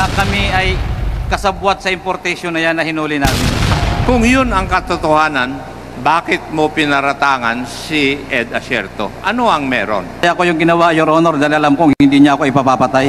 na kami ay kasabwat sa importation na yan na hinuli namin. Kung yun ang katotohanan, bakit mo pinaratangan si Ed Asierto? Ano ang meron? Kaya ko yung ginawa, Your Honor, dahil alam kong hindi niya ako ipapapatay.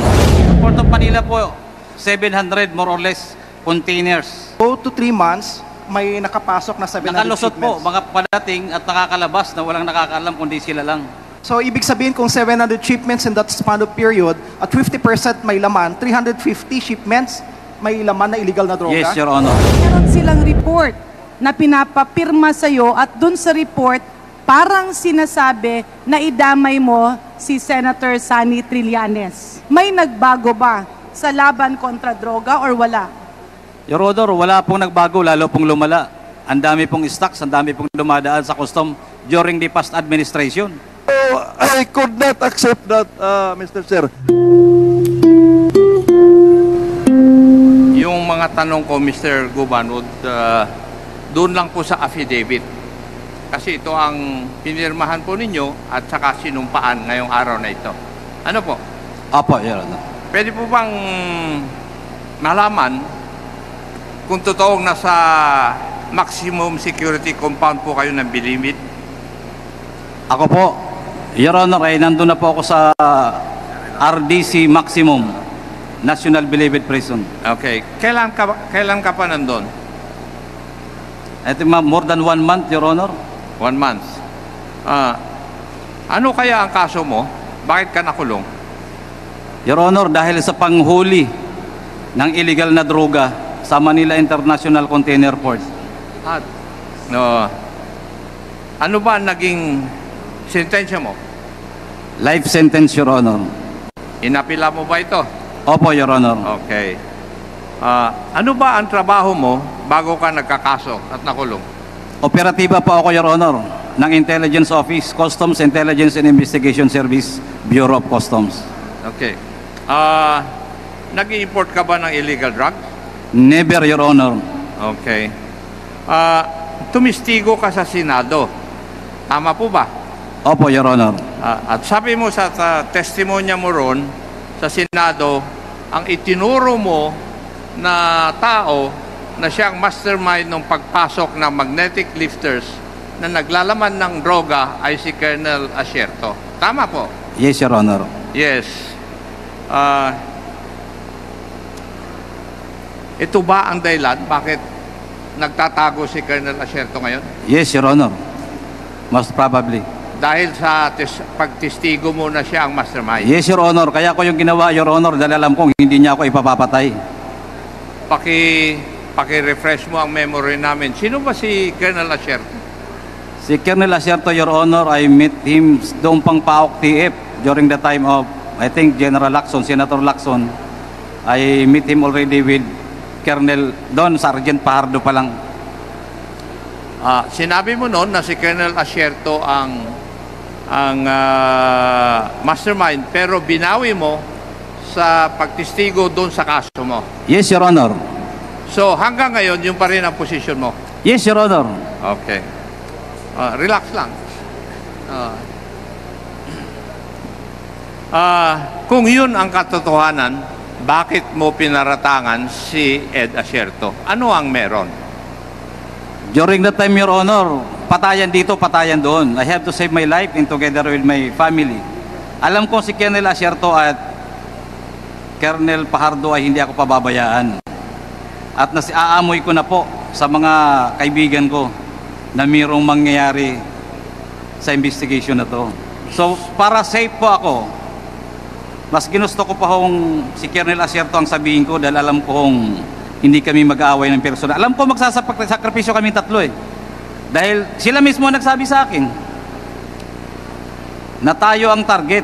Port of Manila po, 700 more or less containers. 2 to 3 months, may nakapasok na 700 Nakalusot po, shipments. mga padating at nakakalabas na walang nakakaalam kundi sila lang. So, ibig sabihin kung 700 shipments in that span of period, at 50% may laman, 350 shipments may laman na illegal na droga? Yes, Your Honor. Meron silang report na pinapapirma sa'yo at dun sa report, parang sinasabi na idamay mo si Senator Sonny Trillanes. May nagbago ba sa laban kontra droga or wala? Your Honor, wala pong nagbago, lalo pong lumala. Ang dami pong stocks, ang dami pong dumadaan sa custom during the past administration. I could not accept that, Mr. Sir. Yung mga tanong ko, Mr. Gubanod, doon lang po sa affidavit. Kasi ito ang pinirmahan po ninyo at saka sinumpaan ngayong araw na ito. Ano po? Apo, Your Honor. Pwede po bang malaman kung totoong nasa maximum security compound po kayo ng Bilimit? Ako po, Your Honor, ay nandun na po ako sa RDC Maximum, National Bilibid Prison. Okay. Kailan ka pa nandun? I think more than 1 month, Your Honor. 1 month. Ano kaya ang kaso mo? Bakit ka nakulong? Your Honor, dahil sa panghuli ng illegal na droga sa Manila International Container Port. At, ano ba ang naging sentensya mo? Life sentence, Your Honor. Inapila mo ba ito? Opo, Your Honor. Okay. Ano ba ang trabaho mo bago ka nagkakaso at nakulong? Operatiba po ako, Your Honor, ng Intelligence Office, Customs Intelligence and Investigation Service, Bureau of Customs. Okay. Nag-i-import ka ba ng illegal drugs? Never, Your Honor. Okay. Tumistigo ka sa Senado. Tama po ba? Opo, Your Honor. At sabi mo sa testimonya mo ron sa Senado, ang itinuro mo na tao na siyang mastermind ng pagpasok ng magnetic lifters na naglalaman ng droga ay si Colonel Asierto. Tama po? Yes, Your Honor. Yes. Ito ba ang dahilan bakit nagtatago si Colonel Asierto ngayon? Yes, Your Honor. Most probably. Dahil sa pagtestigo mo na siya ang mastermind. Yes, Your Honor. Kaya ko yung ginawa, Your Honor, dahil alam kong hindi niya ako ipapapatay. Paki-refresh mo ang memory namin. Sino ba si Colonel Asierto? Si Colonel Asierto, Your Honor, I met him doon pang PAOK TF during the time of, I think, General Lacson, Senator Lacson. I met him already with Colonel Don, Sergeant Pahardo pa lang. Sinabi mo noon na si Colonel Asierto ang mastermind, pero binawi mo sa pagtestigo doon sa kaso mo. Yes, Your Honor. So, hanggang ngayon, yung pa rin ang posisyon mo? Yes, Your Honor. Okay. Relax lang. Kung yun ang katotohanan, bakit mo pinaratangan si Ed Asierto? Ano ang meron? During that time, Your Honor, patayan dito, patayan doon. I have to save my life and together with my family. Alam ko si Colonel Asierto at Colonel Pahardo ay hindi ako pababayaan. At aamoy ko na po sa mga kaibigan ko na mayroong mangyayari sa investigation na to. So, para safe po ako, mas ginusto ko pa hong si Colonel Asierto ang sabihin ko dahil alam ko hong hindi kami mag-aaway ng personal. Alam ko magsasakripisyo kami tatlo eh. Dahil sila mismo nagsabi sa akin na tayo ang target.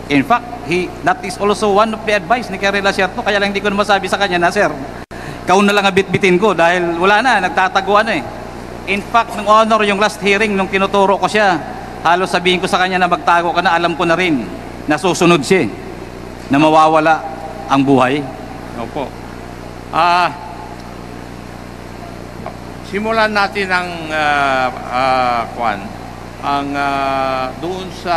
In fact, that is also one of the advice ni Colonel Asierto. Kaya lang hindi ko na masabi sa kanya na, sir, ikaw na lang ang bitbitin ko dahil wala na, nagtataguan na eh. In fact, nung honor, yung last hearing, nung tinuturo ko siya, halos sabihin ko sa kanya na magtago ka na, alam ko na rin, nasusunod siya, na mawawala ang buhay. Opo. Simulan natin ang doon sa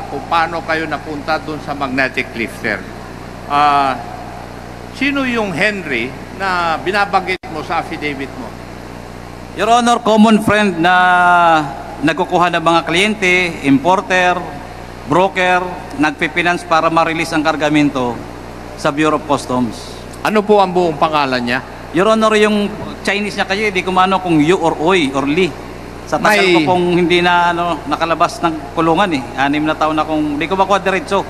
kung paano kayo napunta doon sa magnetic lifter. sino yung Henry na binabanggit mo sa affidavit mo? Your Honor, common friend na nagkukuha ng mga kliyente, importer, broker, nagpipinance para ma-release ang kargamento sa Bureau of Customs. Ano po ang buong pangalan niya? Your Honor, yung Chinese niya kayo, hindi ko mano kung Yu or Oy or Li. Sa tagal May- ko pong hindi na nakalabas ng kulungan eh. 6 na taon na kung hindi ko makuha diretso.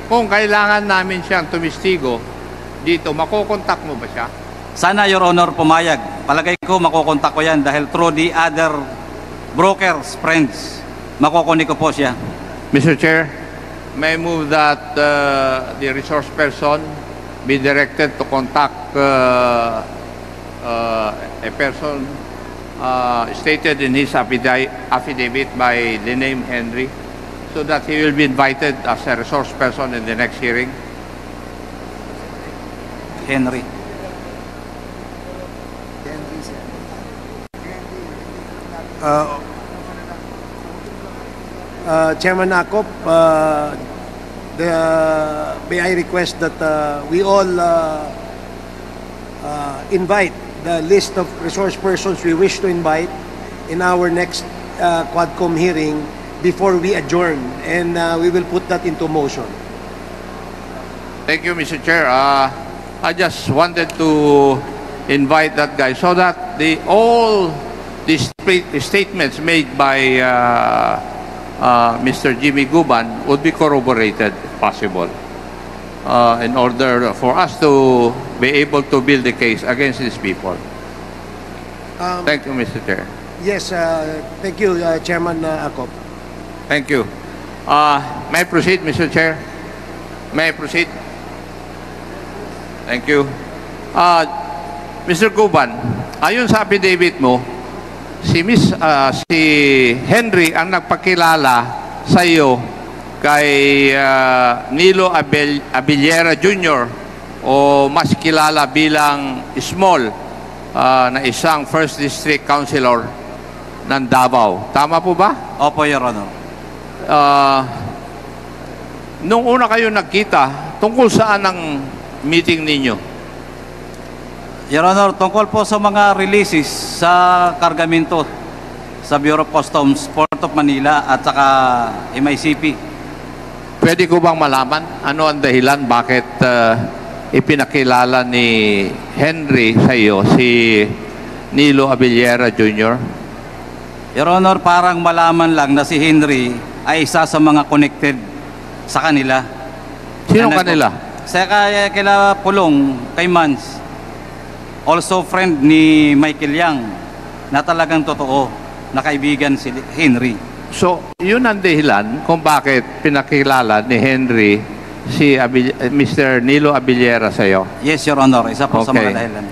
Kung kailangan namin siyang tumistigo dito, makokontak mo ba siya? Sana, Your Honor, pumayag. Palagay ko, makukontak ko yan dahil through the other brokers, friends, makukunik ko po siya. Mr. Chair, may I move that the resource person be directed to contact a person stated in his affidavit by the name Henry, so that he will be invited as a resource person in the next hearing. Henry. Chairman Akop, may I request that we all invite the list of resource persons we wish to invite in our next Quadcom hearing before we adjourn, and we will put that into motion. Thank you, Mr. Chair. I just wanted to invite that guy so that all the statements made by Mr. Jimmy Guban would be corroborated, if possible, in order for us to be able to build a case against these people. Thank you, Mr. Chair. Yes, thank you, Chairman Akop. Thank you. May I proceed, Mr. Chair? May I proceed? Thank you. Mr. Guban, ayon sa affidavit mo, si Henry ang nagpakilala sa iyo kay Nilo Abellera Jr. o mas kilala bilang Small na isang First District Councilor ng Davao. Tama po ba? Opo, Your Honor. Nung una kayo nagkita, tungkol saan ang meeting ninyo? Your Honor, tungkol po sa mga releases sa kargamento sa Bureau of Customs, Port of Manila at saka MICP. Pwede ko bang malaman ano ang dahilan bakit ipinakilala ni Henry sa iyo si Nilo Abellera Jr.? Your Honor, parang malaman lang na si Henry ay isa sa mga connected sa kanila. Sino Ano po? kanila? Sa kila Pulong, kay Mans. Also friend ni Michael Yang na talagang totoo na kaibigan si Henry. So, yun ang dahilan kung bakit pinakilala ni Henry si Mr. Nilo Abellera sa iyo. Yes, Your Honor. Isa po sa mga dahilan.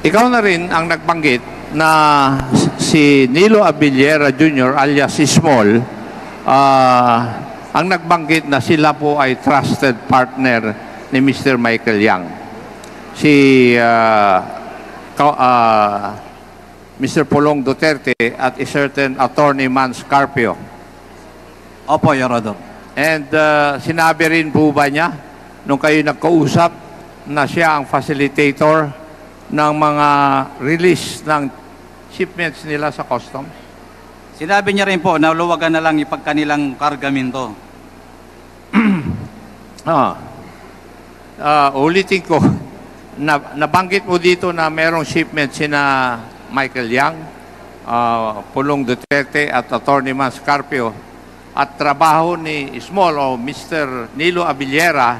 Ikaw na rin ang nagbanggit na si Nilo Abellera Jr. alias Small ang nagbanggit na sila po ay trusted partner ni Mr. Michael Yang. Si Mr. Pulong Duterte at a certain attorney Mans Carpio. Opo, Your Honor. And sinabi rin po ba niya nung kayo nagkausap na siya ang facilitator ng mga release ng shipments nila sa customs? Sinabi niya rin po na luwagan na lang ipagkanilang kargamento. Ulitin ko, nabanggit mo dito na merong shipment sina Michael Yang, Pulong Duterte at Attorney Mans Carpio, at trabaho ni Small o Mr. Nilo Abellera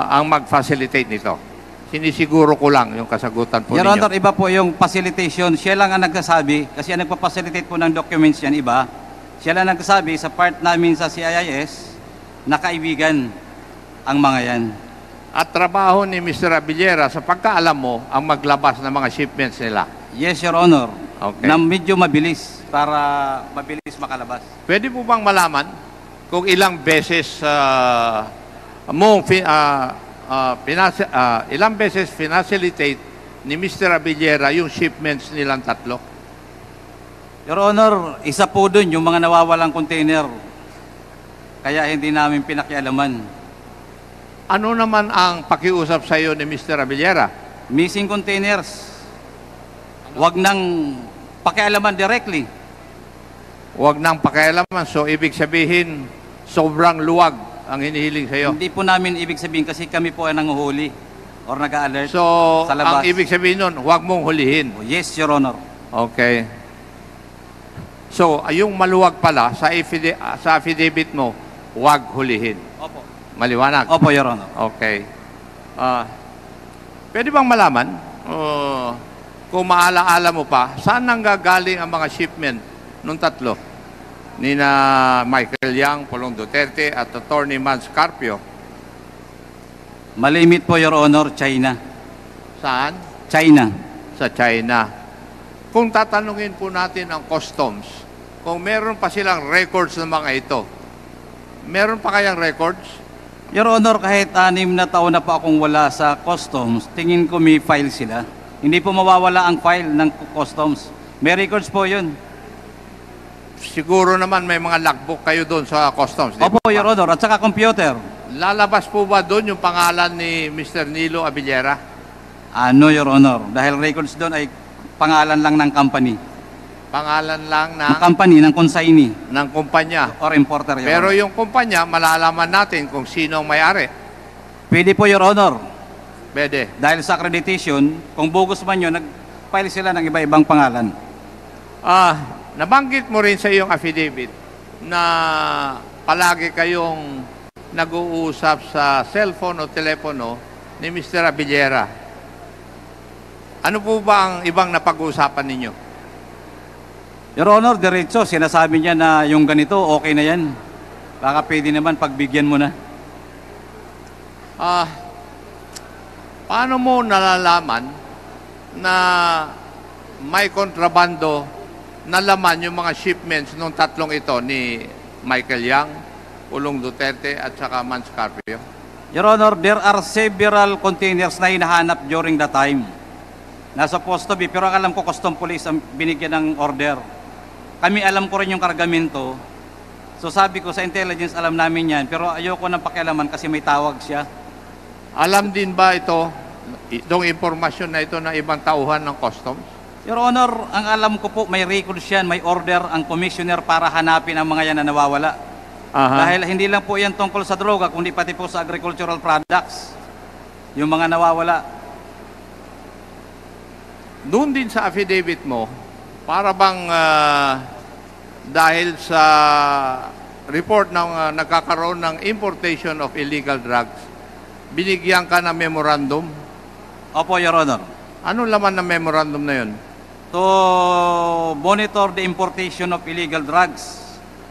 ang mag-facilitate nito. Sinisiguro ko lang yung kasagutan po Your ninyo. Honor, iba po yung facilitation. Siya lang ang nagsasabi, kasi ang nagpa-facilitate po ng documents yan, iba. Siya lang nagsasabi sa part namin sa CIIS na kaibigan ang mga yan. At trabaho ni Mr. Abellera sa pagkaalam mo ang maglabas ng mga shipments nila. Yes, Your Honor. Okay. Na medyo mabilis para mabilis makalabas. Pwede po bang malaman kung ilang beses ilang beses finacilitate ni Mr. Abellera yung shipments nilang tatlo? Your Honor, isa po dun yung mga nawawalang container. Kaya hindi namin pinakialaman. Ano naman ang pakiusap sa iyo ni Mr. Abillera? Missing containers. Wag nang pakialaman directly. Huwag nang pakialaman. So, ibig sabihin, sobrang luwag ang hinihiling sa iyo. Hindi po namin ibig sabihin kasi kami po ay nanguhuli or nag-alert So, sa labas. ang ibig sabihin nun, huwag mong hulihin. Oh, yes, Your Honor. Okay. So, yung maluwag pala, sa affidavit mo, huwag hulihin. Opo. Maliwanag? Opo, Your Honor. Okay. Pwede bang malaman, kung maalaala mo pa, saan nanggagaling ang mga shipment nung tatlo? Nina Michael Yang, Pulong Duterte, at Attorney Mans Carpio. Malimit po, Your Honor, China. Saan? China. Sa China. Kung tatanungin po natin ang customs, kung meron pa silang records ng mga ito, meron pa kayang records? Your Honor, kahit 6 na taon na po akong wala sa customs, tingin ko may file sila. Hindi po mawawala ang file ng customs. May records po yun. Siguro naman may mga logbook kayo doon sa customs. Di Opo, ba? Your Honor, at saka computer. Lalabas po ba doon yung pangalan ni Mr. Nilo Abillera? No, Your Honor. Dahil records doon ay pangalan lang ng company. Pangalan lang Ng company, ng consignee, ng kumpanya. or importer, Your Pero Honor. yung kumpanya, malalaman natin kung sino ang may-ari. Pwede po, Your Honor. Pwede. Dahil sa accreditation, kung bogus man yun, nag-file sila ng iba-ibang pangalan. Nabanggit mo rin sa iyong affidavit na palagi kayong nag-uusap sa cellphone o telepono ni Mr. Abillera. Ano po ba ang ibang napag-uusapan ninyo? Your Honor, diretso, sinasabi niya na yung ganito, okay na yan. Baka pwede naman pagbigyan mo na. Paano mo nalalaman na may kontrabando na laman yung mga shipments nung tatlong ito ni Michael Yang, Pulong Duterte at saka Mans Carpio? Your Honor, there are several containers na hinahanap during the time. Nasa post to be, pero ang alam ko, custom police ang binigyan ng order. Kami alam ko rin yung kargamento. So sabi ko, sa intelligence alam namin yan, pero ayoko nang pakialaman kasi may tawag siya. Alam din ba itong impormasyon na ito ng ibang tauhan ng customs? Your Honor, ang alam ko po, may records yan, may order ang commissioner para hanapin ang mga yan na nawawala. Dahil hindi lang po yan tungkol sa droga, kundi pati po sa agricultural products. Yung mga nawawala. Doon din sa affidavit mo, para bang dahil sa report ng nagkakaroon ng importation of illegal drugs, binigyan ka ng memorandum? Opo, Your Honor. Ano laman ng memorandum na yun? To monitor the importation of illegal drugs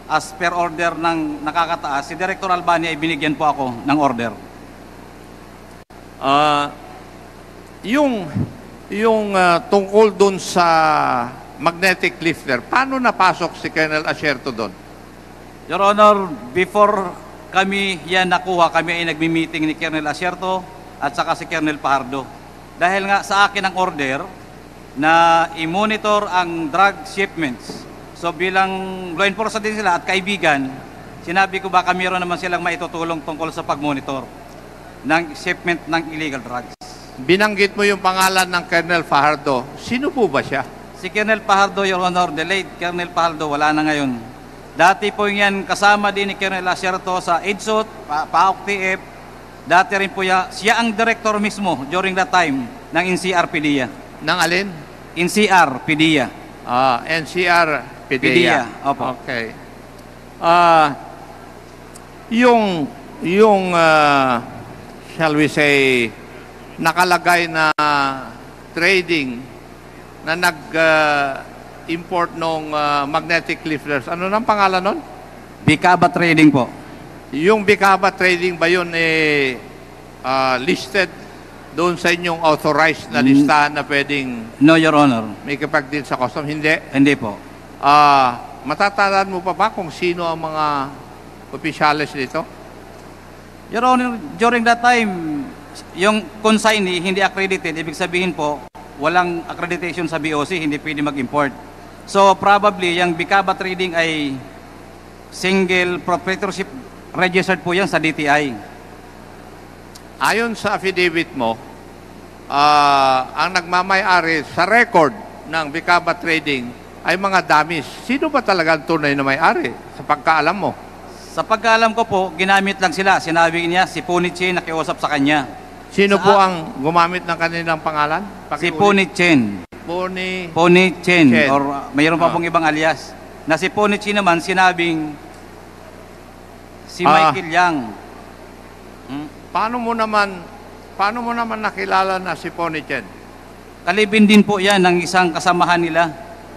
as per order ng nakakataas, si Director Albania ay binigyan po ako ng order. Yung tungkol dun sa magnetic lifter, paano napasok si Colonel Asierto doon? Your Honor, before kami yan nakuha, kami ay nagmi-meeting ni Colonel Asierto at saka si Colonel Pajardo. Dahil nga sa akin ang order na i-monitor ang drug shipments. So bilang law enforcement din sila at kaibigan, sinabi ko baka mayroon naman silang maitutulong tungkol sa pag-monitor ng shipment ng illegal drugs. Binanggit mo yung pangalan ng Colonel Fajardo. Sino po ba siya? Si Colonel Pajardo, Your Honor, the late Colonel Pajardo, wala na ngayon. Dati po yan kasama din ni Colonel Asierto sa EDSOT, PAOK TF. Dati rin po siya ang director mismo during that time ng NCR PDEA. Ng alin? NCR PDEA. NCR PDEA. Opo. Okay. Shall we say, nakalagay na trading na nag-import ng magnetic lifters. Ano nang pangalan nun? Bicaba Trading po. Yung Bicaba Trading ba yun listed doon sa inyong authorized na listahan na pwedeng No, Your Honor. may kapag-deal sa custom? Hindi. Hindi po. Matatandaan mo pa ba kung sino ang mga opisyalis dito? Your Honor, during that time, yung consignee hindi accredited, ibig sabihin po, walang accreditation sa BOC, hindi pwede mag-import. So probably, yung Bicaba Trading ay single proprietorship registered po yan sa DTI. Ayon sa affidavit mo, ang nagmamay-ari sa record ng Bicaba Trading ay mga dummies. Sino ba talaga ang tunay na may-ari sa pagkaalam mo? Sa pagkaalam ko po, ginamit lang sila. Sinabi niya, si Punichi nakiusap sa kanya. Sino po ang gumamit ng kanilang pangalan? Si Pakiulit. Punichen. Punichen. Chen. Or mayroon pa pong ibang alias. Na si Punichi naman, sinabing si Michael Yang. Paano mo naman nakilala na si Ponichen? Kalibin din po yan ng isang kasamahan nila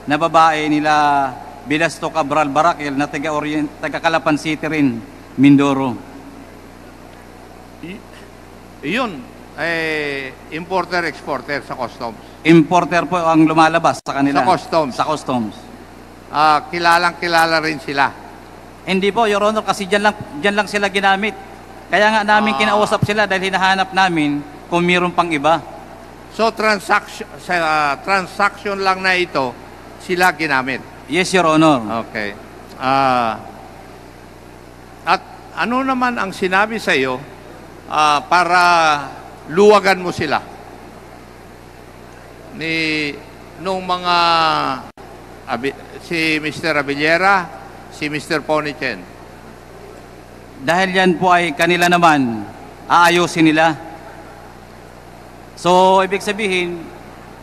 na babae nila Bilasto Cabral Barakil na taga Calapan City rin, Mindoro. Yun, importer-exporter sa customs. Importer po ang lumalabas sa kanila. Sa customs. Sa customs. Kilalang-kilala rin sila. Hindi po, Your Honor, kasi dyan lang sila ginamit. Kaya nga namin kinausap sila dahil hinahanap namin kung mayroon pang iba. So, transaction lang na ito, sila ginamit. Yes, Your Honor. Okay. At ano naman ang sinabi sa iyo para luwagan mo sila? Nung mga si Mr. Abillera, si Mr. Ponichen. Dahil yan po ay kanila naman, aayusin nila. So, ibig sabihin,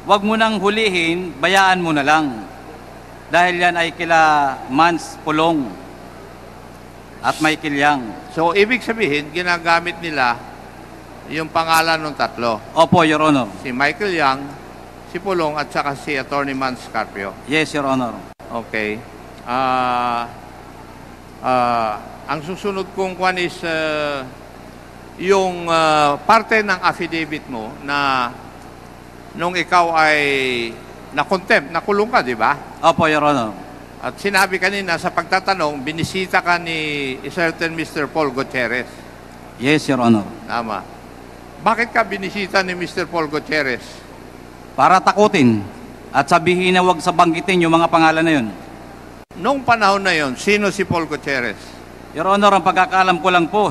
wag mo nang hulihin, bayaan mo na lang. Dahil yan ay kila Mans Pulong at Michael Yang. So, ibig sabihin, ginagamit nila yung pangalan ng tatlo. Opo, Your Honor. Si Michael Yang, si Pulong, at saka si Attorney Mans Carpio. Yes, Your Honor. Okay. Ang susunod kong kwan is yung parte ng affidavit mo na nung ikaw ay na-contempt, nakulong ka, di ba? Opo, Your Honor. At sinabi kanina sa pagtatanong, binisita ka ni certain Mr. Paul Gutierrez. Yes, Your Honor. Tama. Bakit ka binisita ni Mr. Paul Gutierrez? Para takutin at sabihin na wag sa banggitin yung mga pangalan na yun. Noong panahon na yon, sino si Paul Gutierrez? Your Honor, ang pagkakaalam ko lang po,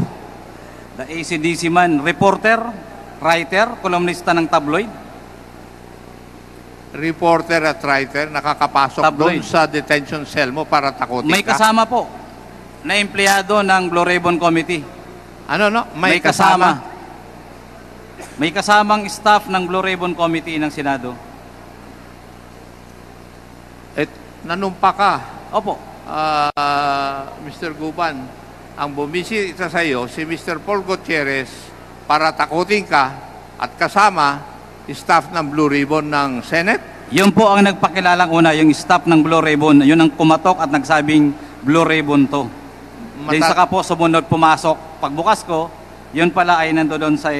the ACDC man, reporter, writer, kolumnista ng tabloid. Reporter at writer, nakakapasok Tabloid. doon sa detention cell mo para takutin May ka? kasama po na empleyado ng Blue Ribbon Committee. Ano, no? May kasama. May kasamang staff ng Blue Ribbon Committee ng Senado. Nanumpa ka. Opo. Mr. Guban, ang bumisita sa iyo, si Mr. Paul Gutierrez, para takutin ka at kasama staff ng Blue Ribbon ng Senate? Yun po ang nagpakilalang una, yung staff ng Blue Ribbon. Yun ang kumatok at nagsabing Blue Ribbon to. Then saka po sumunod pumasok. Pagbukas ko, yun pala ay nandoon sa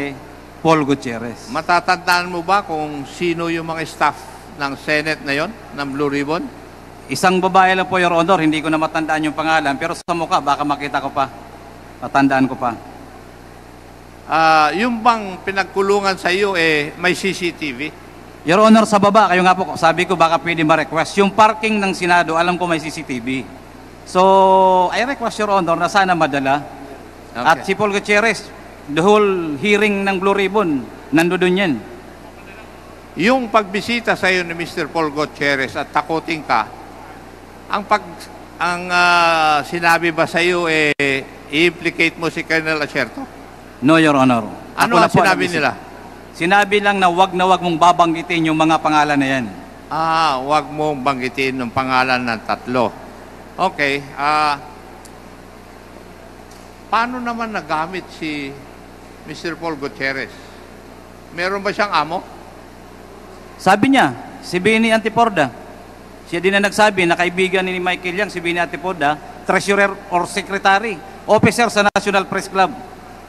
Paul Gutierrez. Matatandaan mo ba kung sino yung mga staff ng Senate na yon, ng Blue Ribbon? Isang babae lang po, Your Honor. Hindi ko na matandaan yung pangalan. Pero sa mukha, baka makita ko pa. Matandaan ko pa. Yung bang pinagkulungan sa iyo, may CCTV? Your Honor, sa baba, kayo nga po, sabi ko baka pwede ma-request. Yung parking ng Senado, alam ko may CCTV. So, I request, Your Honor, na sana madala. Okay. At si Paul Gutierrez, the whole hearing ng Blue Ribbon, nandoon yan. Yung pagbisita sa iyo ni Mr. Paul Gutierrez at takutin ka, ang sinabi ba sa iyo, i-implicate mo si Colonel Acerto? No, Your Honor. Ano Ako na ang po sinabi nag-isip. nila? Sinabi lang na wag mong babanggitin yung mga pangalan na yan. Huwag mong banggitin ng pangalan ng tatlo. Okay. Paano naman nagamit si Mr. Paul Gutierrez? Meron ba siyang amo? Sabi niya, si Benny Antiporda. Siya din na nagsabi na kaibigan ni Michael Yang, si Benny Antiporda, treasurer or secretary, officer sa National Press Club.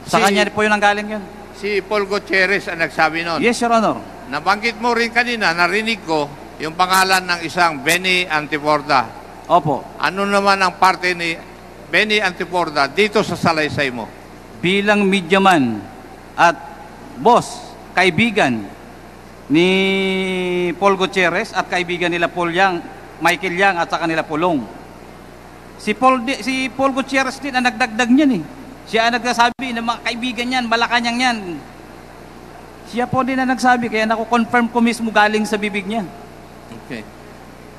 Sa kanya po yun ang galing yun. Si Paul Gutierrez ang nagsabi nun. Yes, Your Honor. Nabanggit mo rin kanina, narinig ko, yung pangalan ng isang Benny Antiporda. Opo. Ano naman ang parte ni Benny Antiporda dito sa salaysay mo? Bilang mediaman at boss, kaibigan ni Paul Gutierrez at kaibigan nila Michael Yang at saka nila Pulong. Si Paul Gutierrez din ang nagdagdag niyan eh. Siya ang nagsasabi ng mga kaibigan niyan, Malacanang yan. Siya po din ang nagsabi, kaya naku-confirm ko mismo galing sa bibig niya. Okay.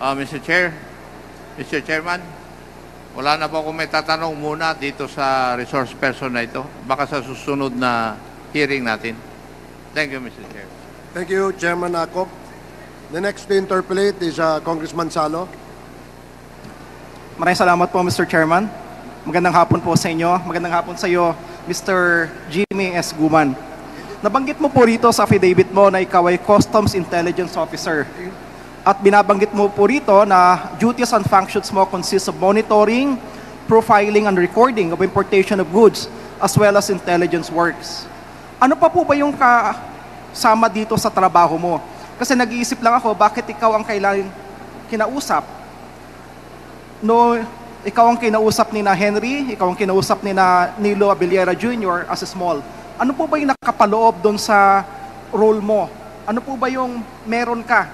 Mr. Chairman, wala na po akong may tatanong muna dito sa resource person na ito. Baka sa susunod na hearing natin. Thank you, Mr. Chair. Thank you, Chairman Akop. The next to interpolate is Congressman Salo. Maraming salamat po, Mr. Chairman. Magandang hapon po sa inyo. Magandang hapon sa iyo, Mr. Jimmy S. Guman. Nabanggit mo po rito sa affidavit mo na ikaw ay Customs Intelligence Officer. At binabanggit mo po rito na duties and functions mo consist of monitoring, profiling, and recording of importation of goods, as well as intelligence works. Ano pa po ba yung kasama dito sa trabaho mo? Kasi nag-iisip lang ako, bakit ikaw ang kailangang kinausap? No, ikaw ang kinausap ni na Henry, ikaw ang kinausap ni na Nilo Abellera Jr. as a small. Ano po ba yung nakapaloob doon sa role mo? Ano po ba yung meron ka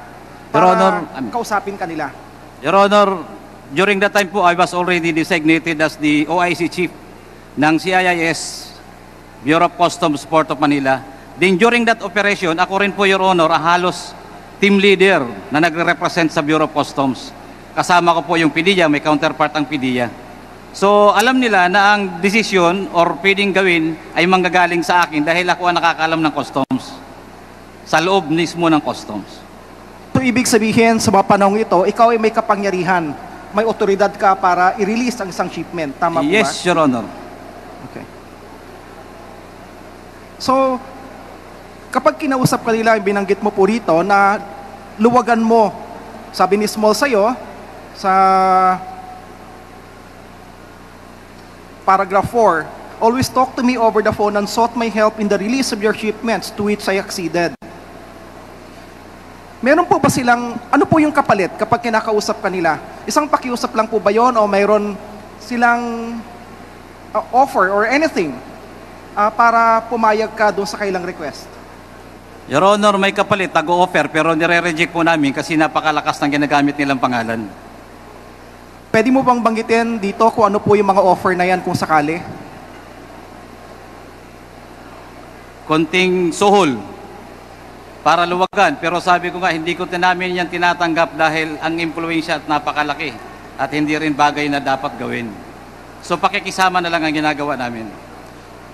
Your para Honor, kausapin kanila? Your Honor, during that time po, I was already designated as the OIC Chief ng CIIS, Bureau of Customs, Port of Manila. Then during that operation, ako rin po, Your Honor, halos team leader na nagre-represent sa Bureau of Customs. Kasama ko po yung PDEA, may counterpart ang PDEA. So alam nila na ang desisyon or pwedeng gawin ay manggagaling sa akin dahil ako ang nakakaalam ng customs. Sa loob mismo ng customs. So ibig sabihin sa mga panahong ito, ikaw ay may kapangyarihan, may otoridad ka para i-release ang isang shipment. Tama po ba? Yes, Your Honor. Okay. So, kapag kinausap ka nila, binanggit mo po rito na luwagan mo, sabi ni Small sa'yo, sa paragraph 4, always talk to me over the phone and sought my help in the release of your shipments to which I acceded. Meron po ba silang, ano po yung kapalit kapag kinakausap ka nila? Isang pakiusap lang po ba yon o mayroon silang offer or anything para pumayag ka doon sa kailang request? Your Honor, may kapalit, tag-o-offer, pero nire-reject po namin kasi napakalakas ng ginagamit nilang pangalan. Pwede mo bang banggitin dito kung ano po yung mga offer na yan kung sakali? Konting suhol para luwagan, pero sabi ko nga, hindi ko namin yan tinatanggap dahil ang impluensya at napakalaki at hindi rin bagay na dapat gawin. So pakikisama na lang ang ginagawa namin.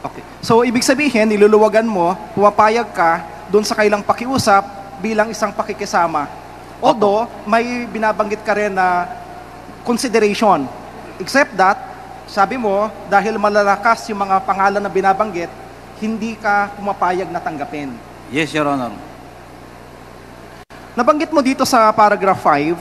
Okay. So ibig sabihin, niluluwagan mo, pumapayag ka doon sa kailang pakiusap bilang isang pakikisama. Although, may binabanggit ka rin na consideration. Except that, sabi mo, dahil malalakas yung mga pangalan na binabanggit, hindi ka pumapayag na tanggapin. Yes, Your Honor. Nabanggit mo dito sa paragraph 5,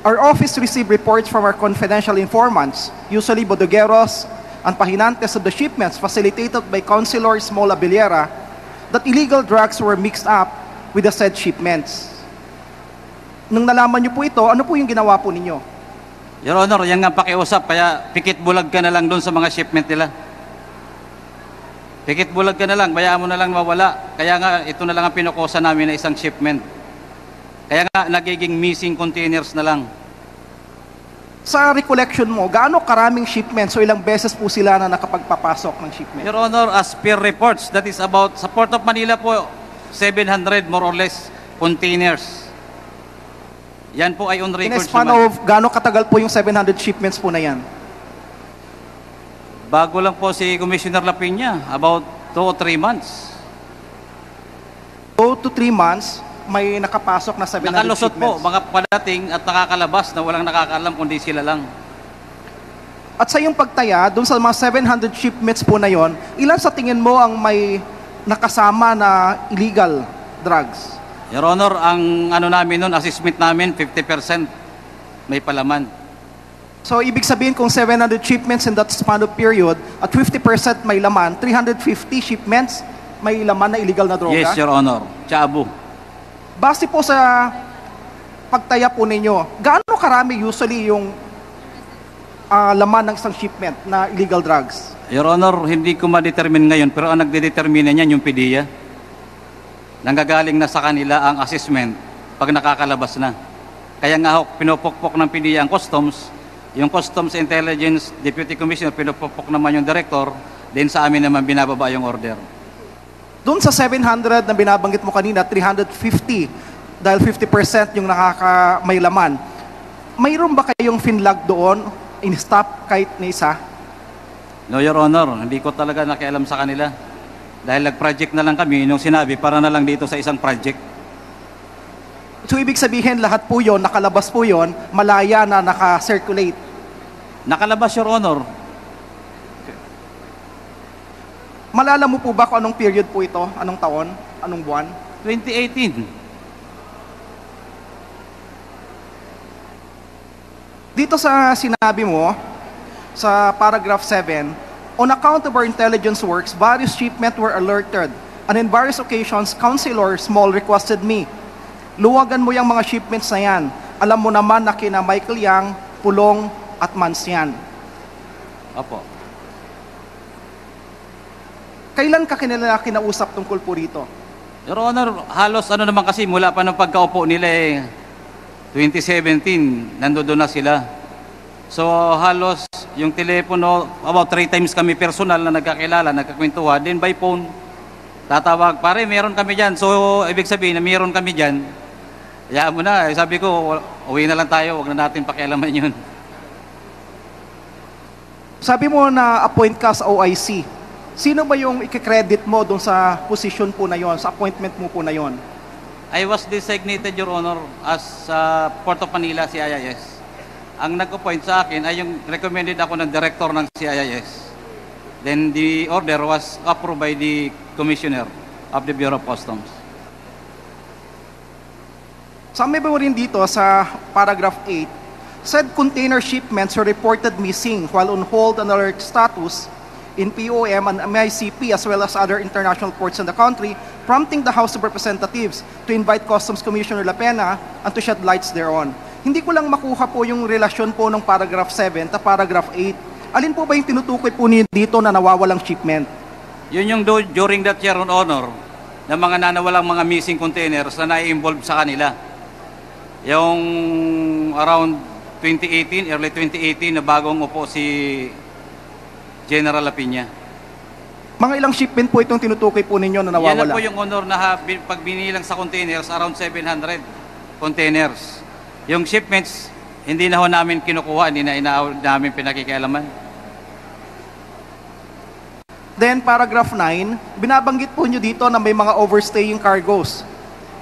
our office received reports from our confidential informants, usually bodegueros and pahinantes of the shipments facilitated by Councilor Small Abellera, that illegal drugs were mixed up with the said shipments. Nung nalaman niyo po ito, ano po yung ginawa po ninyo? Your Honor, yan nga pakiusap, kaya pikit bulag ka na lang doon sa mga shipment nila. Pikit bulag ka na lang, bayaan mo na lang mawala. Kaya nga, ito na lang ang pinukusa namin na isang shipment. Kaya nga, nagiging missing containers na lang. Sa recollection mo, gaano karaming shipments o ilang beses po sila na nakapagpapasok ng shipment? Your Honor, as per reports, that is about, sa Port of Manila po, 700 more or less containers. Yan po ay on In record. a span of gaano katagal po yung 700 shipments po na yan? Bago lang po si Commissioner Lapina, about 2 or 3 months. 2 to 3 months, may nakapasok na 700 Nakalusot po, shipments. mga padating at nakakalabas na walang nakakaalam kundi sila lang. At sa iyong pagtaya, doon sa mga 700 shipments po na yon, ilan sa tingin mo ang may nakasama na illegal drugs? Your Honor, ang ano namin nun, assessment namin, 50% may palaman. So, ibig sabihin kung 700 shipments in that span of period, at 50% may laman, 350 shipments may laman na illegal na droga? Yes, Your Honor. Chabu. Base po sa pagtaya po ninyo, gaano karami usually yung laman ng isang shipment na illegal drugs? Your Honor, hindi ko ma-determine ngayon, pero ang nagdedetermine niyan yung PDEA. Nanggagaling na sa kanila ang assessment pag nakakalabas na. Kaya nga ho, pinupukpok ng PDEA ang customs Yung Customs Intelligence Deputy Commissioner, pinupupok naman yung Director, then sa amin naman binababa yung order. Doon sa 700 na binabanggit mo kanina, 350, dahil 50% yung may laman. Mayroon ba kayong finlag doon, in-stop kahit na isa? No, Your Honor, hindi ko talaga nakialam sa kanila. Dahil nag-project na lang kami, nung sinabi, para na lang dito sa isang project. So, ibig sabihin, lahat po yon, nakalabas po yon, malaya na naka-circulate. Nakalabas, Your Honor. Malala mo po ba kung anong period po ito? Anong taon? Anong buwan? 2018. Dito sa sinabi mo, sa paragraph 7, on account of our intelligence works, various shipments were alerted. And in various occasions, Councilor Small requested me, luwagan mo yung mga shipments na yan. Alam mo naman na kina Michael Yang, Pulong, at Mansyan. Opo. Kailan ka kinila kinausap tungkol po rito? Your Honor, halos ano naman kasi mula pa ng pagkaupo nila 2017, nandoon na sila. So halos yung telepono, about 3 times kami personal na nagkakilala, nagkakwentuhan, then by phone, tatawag, pare, meron kami dyan. So ibig sabihin na meron kami dyan, hayaan mo na, sabi ko, uwi na lang tayo, huwag na natin pakialaman yun. Sabi mo na appoint ka sa OIC. Sino ba yung i-credit mo doon sa position po na yon, sa appointment mo po na yon? I was designated, Your Honor, as Port of Manila, CIIS. Ang nag-appoint sa akin ay yung recommended ako ng director ng CIIS. Then the order was approved by the Commissioner of the Bureau of Customs. Sabi mo rin dito sa paragraph 8, said container shipments were reported missing while on hold and alert status in POM and MICP as well as other international ports in the country, prompting the House of Representatives to invite Customs Commissioner La Pena and to shed lights thereon. Hindi ko lang makuha po yung relasyon po ng paragraph 7 at paragraph 8. Alin po ba yung tinutukoy po niyo dito na nawawalang shipment? Yun yung during that year on honor, na mga nanawalang mga missing containers na na-involve sa kanila. Yung around 2018, early 2018 na bagong upo si General Lapina. Mga ilang shipment po itong tinutukoy po ninyo na Yan na nawawala? po yung honor na pag binilang sa containers, around 700 containers. Yung shipments, hindi na ho namin kinukuha, hindi na namin pinakikialaman. Then paragraph 9, binabanggit po nyo dito na may mga overstaying cargoes.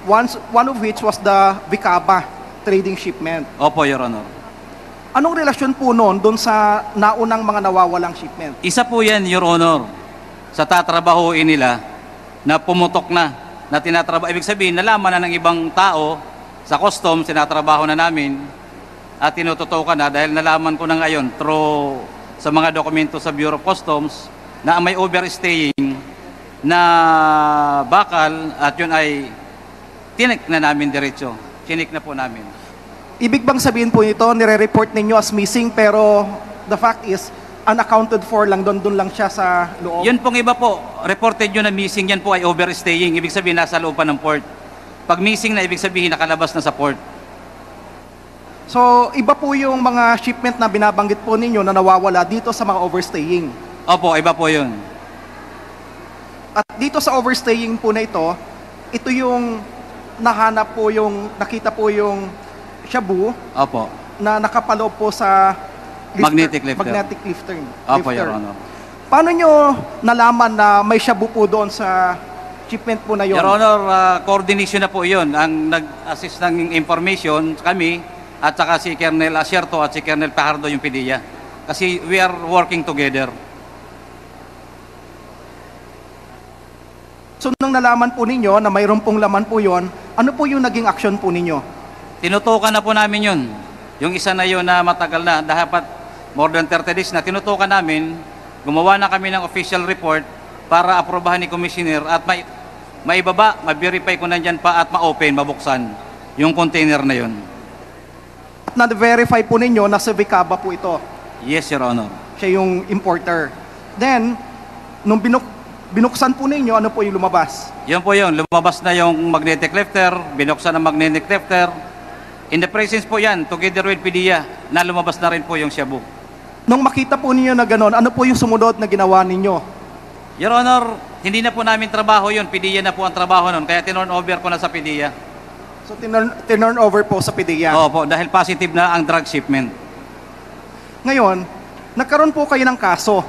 One of which was the Vicaba trading shipment. Opo, Your Honor. Anong relasyon po noon doon sa naunang mga nawawalang shipment? Isa po yan, Your Honor, sa tatrabahuin nila na pumutok na tinatrabaho. Ibig sabihin, nalaman na ng ibang tao sa customs, tinatrabaho na namin at tinututukan na dahil nalaman ko na ngayon through sa mga dokumento sa Bureau of Customs na may overstaying na bakal at yun ay tinik na namin diretso. Tinik na po namin. Ibig bang sabihin po nito, nire-report ninyo as missing pero the fact is, unaccounted for lang, doon lang siya sa loob? Yun pong iba po, reported yun na missing, yan po ay overstaying. Ibig sabihin, nasa loob pa ng port. Pag missing na, ibig sabihin, nakalabas na sa port. So, iba po yung mga shipment na binabanggit po ninyo na nawawala dito sa mga overstaying. Opo, iba po yun. At dito sa overstaying po na ito yung nahanap po yung, nakita po yung shabu Opo. na nakapaloob po sa Magnetic lifter. Magnetic lifter. Opo, Your Honor. Paano nyo nalaman na may shabu po doon sa shipment po na yon? Your Honor, coordination na po yun. Ang nag-assist ng information kami at saka si Colonel Asierto at si Colonel Pajardo yung PDEA. Kasi we are working together. So nung nalaman po ninyo na mayroon pong laman po yon, ano po yung naging action po ninyo? Tinutukan na po namin yun. Yung isa na yun na matagal na, dapat more than 30 days na tinutukan namin, gumawa na kami ng official report para aprobahan ni Commissioner at maibaba, ma-verify ko nandyan pa at ma-open, mabuksan yung container na yun. Na-verify po ninyo na sa Vicaba po ito. Yes, Your Honor. Siya yung importer. Then, nung binuksan po ninyo, ano po yung lumabas? Yun po yun, lumabas na yung magnetic lifter, binuksan ang magnetic lifter, In the presence po yan, together with PDEA, na lumabas na rin po yung shabu. Nung makita po ninyo na gano'n, ano po yung sumunod na ginawa ninyo? Your Honor, hindi na po namin trabaho yun. PDEA na po ang trabaho nun. Kaya tinurn over ko na sa PDEA. So tinurn over po sa PDEA. Opo, dahil positive na ang drug shipment. Ngayon, nagkaroon po kayo ng kaso.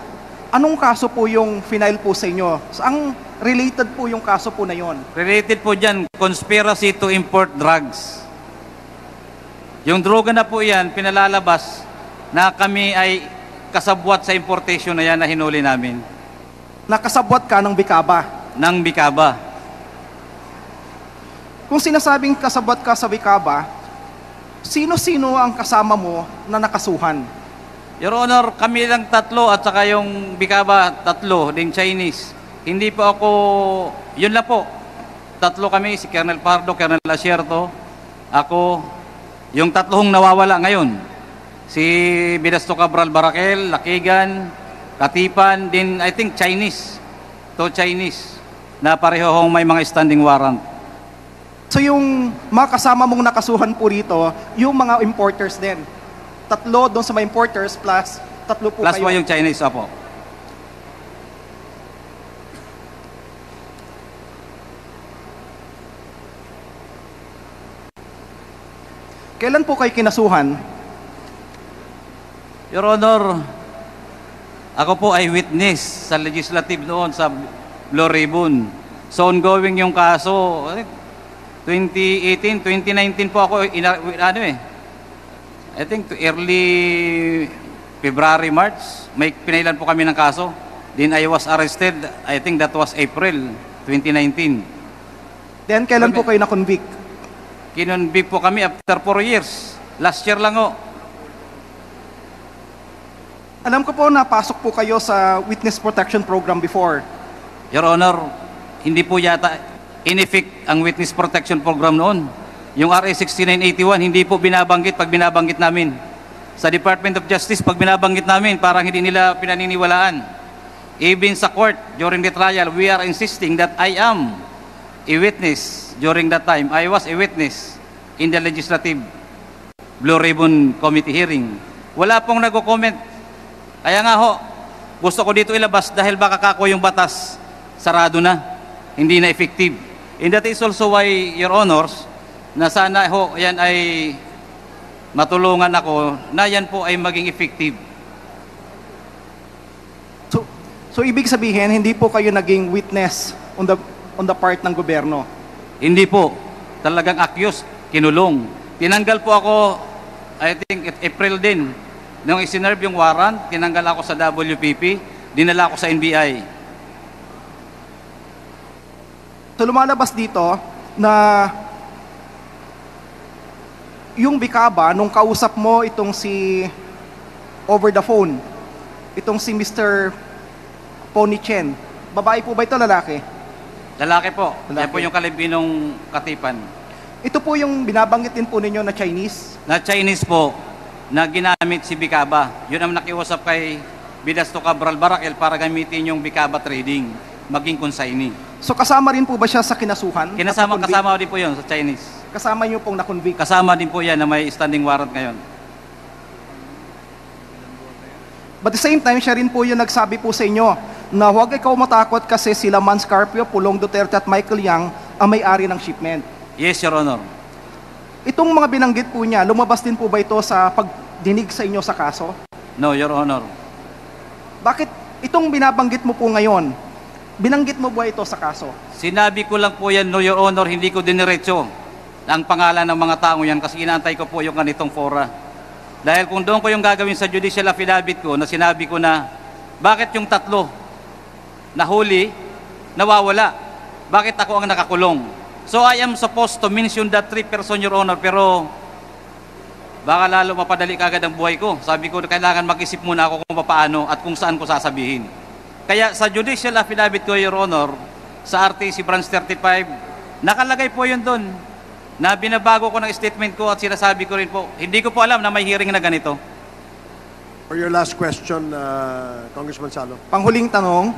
Anong kaso po yung final po sa inyo? Ang related po yung kaso po na yon? Related po dyan, conspiracy to import drugs. Yung droga na po yan, pinalalabas na kami ay kasabwat sa importation na yan na hinuli namin. Nakasabwat ka ng Bicaba. Ng Bicaba. Kung sinasabing kasabwat ka sa Bicaba, sino-sino ang kasama mo na nakasuhan? Your Honor, kami lang tatlo at saka yung Bicaba, tatlo, ding Chinese. Hindi po ako, yun lang po. Tatlo kami, si Colonel Pardo, Colonel Asierto, ako, yung tatlong nawawala ngayon. Si Bidasto Cabral Barakel, Lakigan, Katipan, din I think Chinese. To Chinese, na parehong may mga standing warrant. So yung mga kasama mong nakasuhan po rito, yung mga importers din. Tatlo doon sa mga importers plus tatlo po Plus kayo. po yung Chinese, apo. Kailan po kayo kinasuhan? Your Honor, ako po ay witness sa legislative noon sa Blue Ribbon. So ongoing yung kaso. 2018, 2019 po ako, I think early February, March, may pinailan po kami ng kaso. Then I was arrested, I think that was April 2019. Then kailan po kayo na-convict? Kinonvict po kami after 4 years. Last year lang o. Alam ko po napasok po kayo sa Witness Protection Program before. Your Honor, hindi po yata in-effect ang Witness Protection Program noon. Yung RA 6981, hindi po binabanggit pag binabanggit namin. Sa Department of Justice, pag binabanggit namin, parang hindi nila pinaniniwalaan. Even sa court, during the trial, we are insisting that I am a witness. During that time, I was a witness in the Legislative Blue Ribbon Committee hearing. Wala pong nag-comment. Kaya nga ho, gusto ko dito ilabas dahil baka kako yung batas, sarado na, hindi na effective. And that is also why, Your Honors, na sana ho, yan ay matulungan ako na yan po ay maging effective. So ibig sabihin, hindi po kayo naging witness on the part ng gobyerno? Hindi po. Talagang accused, kinulong. Tinanggal po ako, I think, April din. Nung isinerve yung warrant, tinanggal ako sa WPP, dinala ako sa NBI. So lumalabas dito na yung Bicaba, nung kausap mo itong si over the phone, itong si Mr. Pony Chen, babae po ba ito, lalaki? Lalaki po. Lalaki. Yan po yung kalibinong Katipan. Ito po yung binabanggit din po ninyo na Chinese? Na Chinese po, na ginamit si Bicaba. Yun ang nakiusap kay Bidasto Cabral Barakel para gamitin yung Bicaba trading, maging consignee. So kasama rin po ba siya sa kinasuhan? Kasama din po yun sa Chinese. Kasama niyo pong na-convict? Kasama din po yan na may standing warrant ngayon. But at the same time, siya rin po yung nagsabi po sa inyo na huwag ikaw matakot kasi sila Man Scarpio, Pulong Duterte at Michael Yang ang may-ari ng shipment. Yes, Your Honor. Itong mga binanggit po niya, lumabas din po ba ito sa pagdinig sa inyo sa kaso? No, Your Honor. Bakit itong binabanggit mo po ngayon, binanggit mo ba ito sa kaso? Sinabi ko lang po yan, no, Your Honor, hindi ko diniretso ang pangalan ng mga taong yan kasi inaantay ko po yung ganitong fora. Dahil kung doon ko yung gagawin sa judicial affidavit ko na sinabi ko na bakit yung tatlo nahuli, nawawala? Bakit ako ang nakakulong? So I am supposed to mention that 3 person, Your Honor, pero baka lalo mapadali kagad ang buhay ko. Sabi ko, kailangan mag-isip muna ako kung paano at kung saan ko sasabihin. Kaya sa judicial affidavit ko, Your Honor, sa RTC Branch 35, nakalagay po yun doon na binabago ko ng statement ko at sinasabi ko rin po, hindi ko po alam na may hearing na ganito. For your last question, Congressman Salo. Panghuling tanong,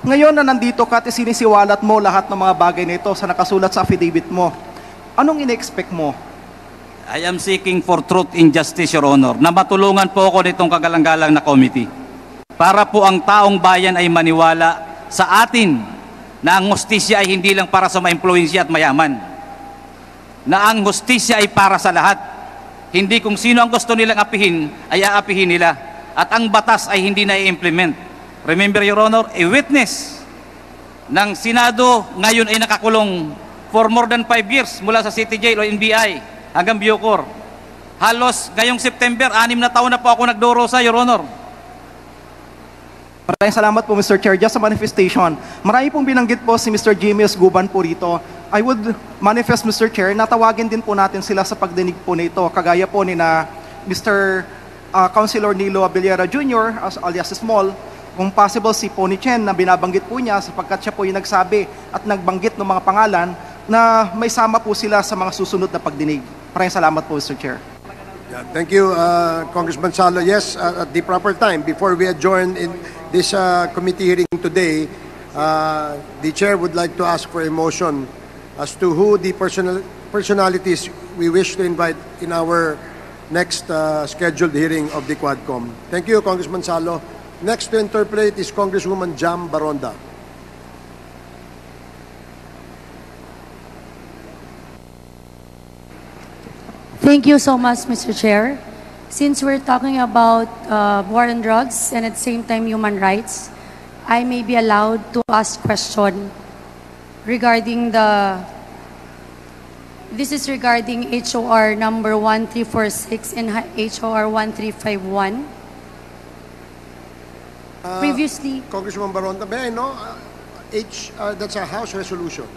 ngayon na nandito ka at sinisiwalat mo lahat ng mga bagay na ito sa nakasulat sa affidavit mo, anong ine-expect mo? I am seeking for truth and justice, Your Honor, na matulungan po ako nitong kagalang-galang na committee para po ang taong bayan ay maniwala sa atin na ang hustisya ay hindi lang para sa ma-impluensya at mayaman. Na ang hustisya ay para sa lahat. Hindi kung sino ang gusto nilang apihin, ay aapihin nila. At ang batas ay hindi na i-implement. Remember, Your Honor, a witness ng Senado ngayon ay nakakulong for more than 5 years mula sa City Jail o NBI hanggang Bucor. Halos ngayong September, 6 na taon na po ako nagdurusa, Your Honor. Maraming salamat po, Mr. Chair. Just a manifestation. Marami pong binanggit po si Mr. Jimmy S. Guban po rito. I would manifest, Mr. Chair, na tawagin din po natin sila sa pagdinig po nito. Kagaya po ni na Mr. Councilor Nilo Abellera Jr., alias Small, kung possible si Pony Chen na binabanggit po niya sapagkat siya po yung nagsabi at nagbanggit ng mga pangalan na may sama po sila sa mga susunod na pagdinig. Maraming salamat po, Mr. Chair. Yeah, thank you, Congressman Salo. Yes, at the proper time, before we adjourn in this committee hearing today, the chair would like to ask for a motion as to who the personalities we wish to invite in our next scheduled hearing of the Quadcom. Thank you, Congressman Salo. Next to interpolate is Congresswoman Jam Baronda. Thank you so much, Mr. Chair. Since we're talking about war on drugs and at the same time human rights, I may be allowed to ask question regarding this is regarding HOR number 1346 and HOR 1351. Previously, Congresswoman Baronda, may I know, that's a House resolution.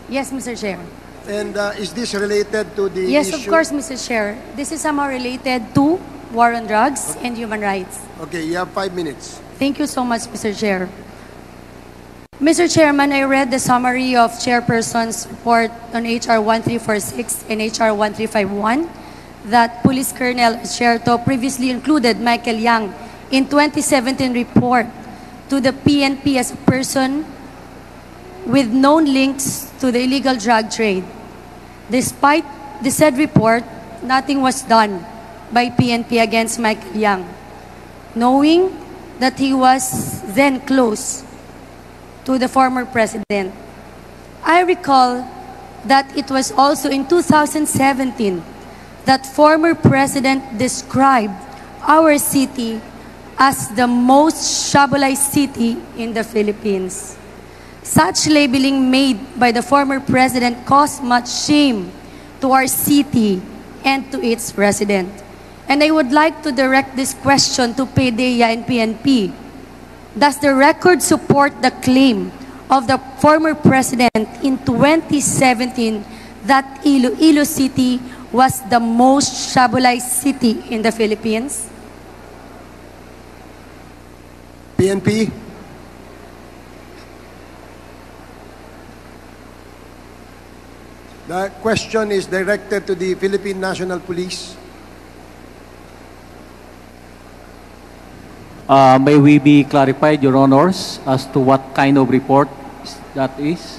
yes, Mr. Chair. And is this related to the Yes, issue? of course, Mr. Chair. This is somehow related to war on drugs and human rights. Okay, you have 5 minutes. Thank you so much, Mr. Chair. Mr. Chairman, I read the summary of Chairperson's report on HR 1346 and HR 1351 that Police Colonel Sherto previously included Michael Yang in 2017 report to the PNP as a person with known links to the illegal drug trade. Despite the said report, nothing was done by PNP against Michael Yang, knowing that he was then close to the former president. I recall that it was also in 2017 that former president described our city as the most shabolized city in the Philippines. Such labeling made by the former president caused much shame to our city and to its resident. And I would like to direct this question to PDEA and PNP. Does the record support the claim of the former president in 2017 that Iloilo City was the most shabolized city in the Philippines? PNP? The question is directed to the Philippine National Police. May we be clarified, Your Honors, as to what kind of report that is?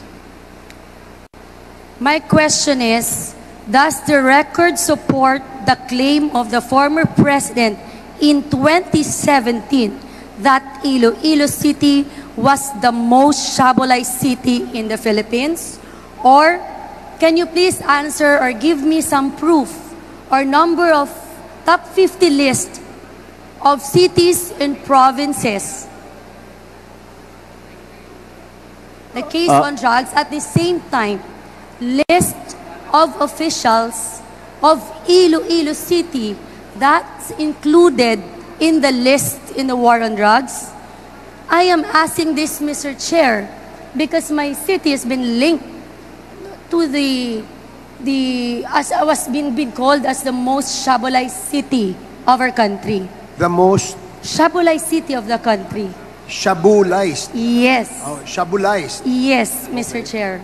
My question is, does the record support the claim of the former president in 2017 that Iloilo City was the most shabolized city in the Philippines? Or can you please answer or give me some proof or number of top 50 list of cities and provinces? The case on drugs, at the same time, list of officials of Iloilo City that's included in the list in the war on drugs. I am asking this, Mr. Chair, because my city has been linked to as I was been called as the most shabolized city of our country. The most Shabolized city of the country. shabulized. Yes. Oh, shabulized. Yes, Mr. Chair.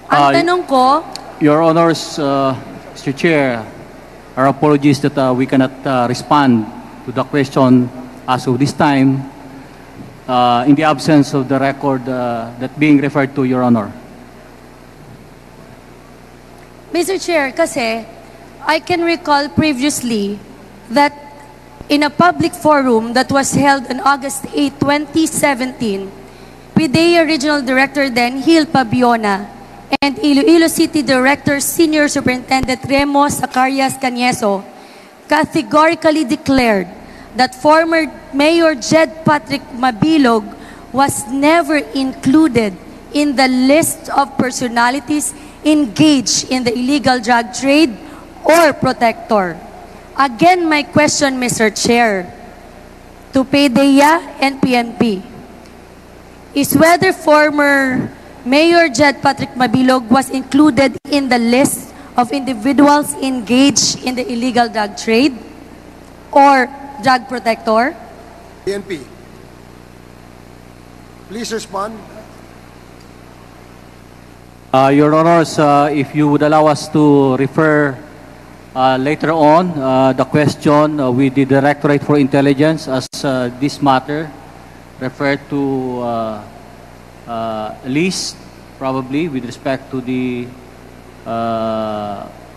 Ang tanong ko, Your Honors, Mr. Chair, our apologies that we cannot respond to the question as of this time in the absence of the record that being referred to, Your Honor. Mr. Chair, kasi I can recall previously that in a public forum that was held on August 8, 2017, PIDEA Regional Director then, Hil Pabiona, and Iloilo City Director Senior Superintendent Remo Zacarias Canieso categorically declared that former Mayor Jed Patrick Mabilog was never included in the list of personalities engaged in the illegal drug trade or protector. Again, my question, Mr. Chair, to PIDEA and PNP, is whether former Mayor Jed Patrick Mabilog was included in the list of individuals engaged in the illegal drug trade or drug protector? PNP. Please respond. Your Honors, if you would allow us to refer later on the question with the Directorate for Intelligence as this matter referred to list, probably with respect to the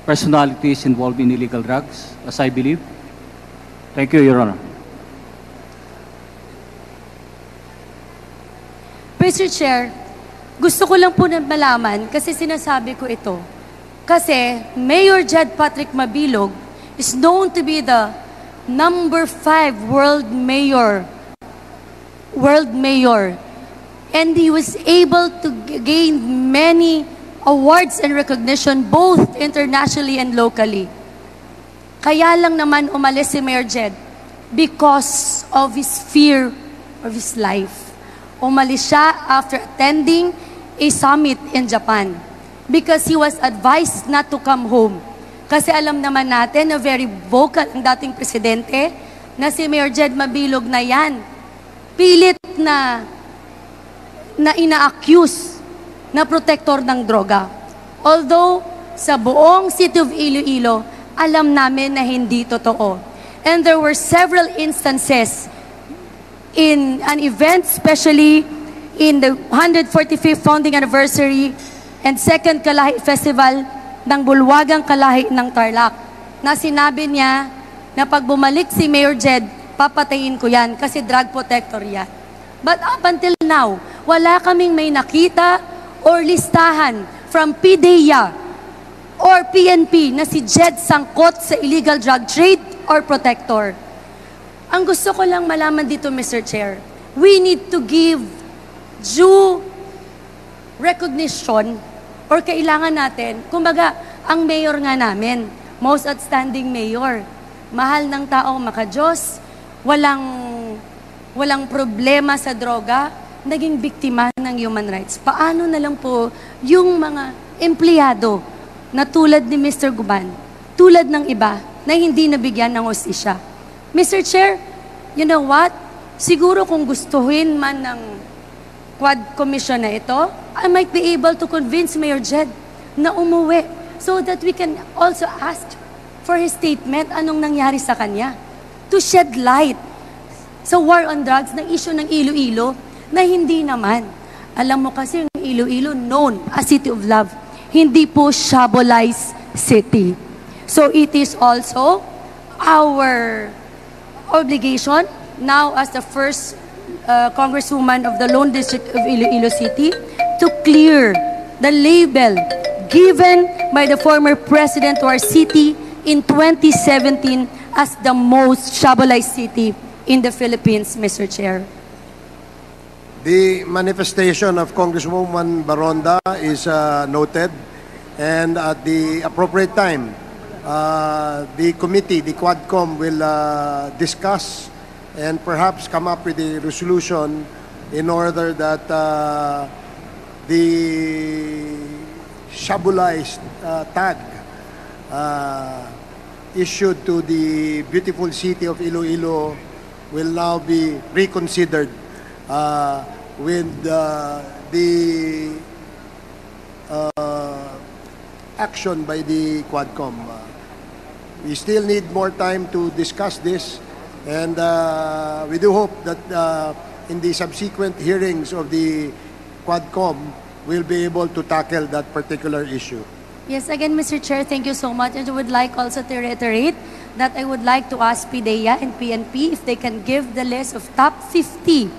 personalities involved in illegal drugs, as I believe. Thank you, Your Honor. Mr. Chair, gusto ko lang po na malaman kasi sinasabi ko ito. Kasi Mayor Jed Patrick Mabilog is known to be the number 5 world mayor. And he was able to gain many awards and recognition both internationally and locally. Kaya lang naman umalis si Mayor Jed because of his fear of his life. Umalis siya after attending a summit in Japan because he was advised not to come home. Kasi alam naman natin na very vocal ang dating presidente na si Mayor Jed Mabilog na yan. Pilit na ina-accuse na protector ng droga. Although sa buong city of Iloilo, alam namin na hindi totoo. And there were several instances in an event, especially in the 145th founding anniversary and second Kalahi Festival ng Bulwagang Kalahi ng Tarlac, na sinabi niya na pag bumalik si Mayor Jed, papatayin ko yan kasi drug protector yan. But up until now, wala kaming may nakita or listahan from PIDEA or PNP na si Jed sangkot sa illegal drug trade or protector. Ang gusto ko lang malaman dito, Mr. Chair, we need to give due recognition or kailangan natin, kumbaga, ang mayor nga namin, most outstanding mayor, mahal ng tao maka-Diyos, walang problema sa droga, naging biktima ng human rights. Paano na lang po yung mga empleyado na tulad ni Mr. Guban, tulad ng iba na hindi nabigyan ng hustisya? Mr. Chair, you know what? Siguro kung gustuhin man ng Quad Commission na ito, I might be able to convince Mayor Jed na umuwi so that we can also ask for his statement anong nangyari sa kanya to shed light sa war on drugs na issue ng Iloilo na hindi naman. Alam mo kasi yung Iloilo known as City of Love, hindi po shabolized city. So it is also our obligation now as the first Congresswoman of the Lone District of Iloilo City to clear the label given by the former president to our city in 2017 as the most shabolized city in the Philippines, Mr. Chair. The manifestation of Congresswoman Baronda is noted, and at the appropriate time, the committee, the Quadcom, will discuss and perhaps come up with a resolution in order that the shabolized tag issued to the beautiful city of Iloilo will now be reconsidered with the action by the Quadcom. We still need more time to discuss this, and we do hope that in the subsequent hearings of the Quadcom, we'll be able to tackle that particular issue. Yes, again, Mr. Chair, thank you so much. And I would like also to reiterate that I would like to ask PDEA and PNP if they can give the list of top 50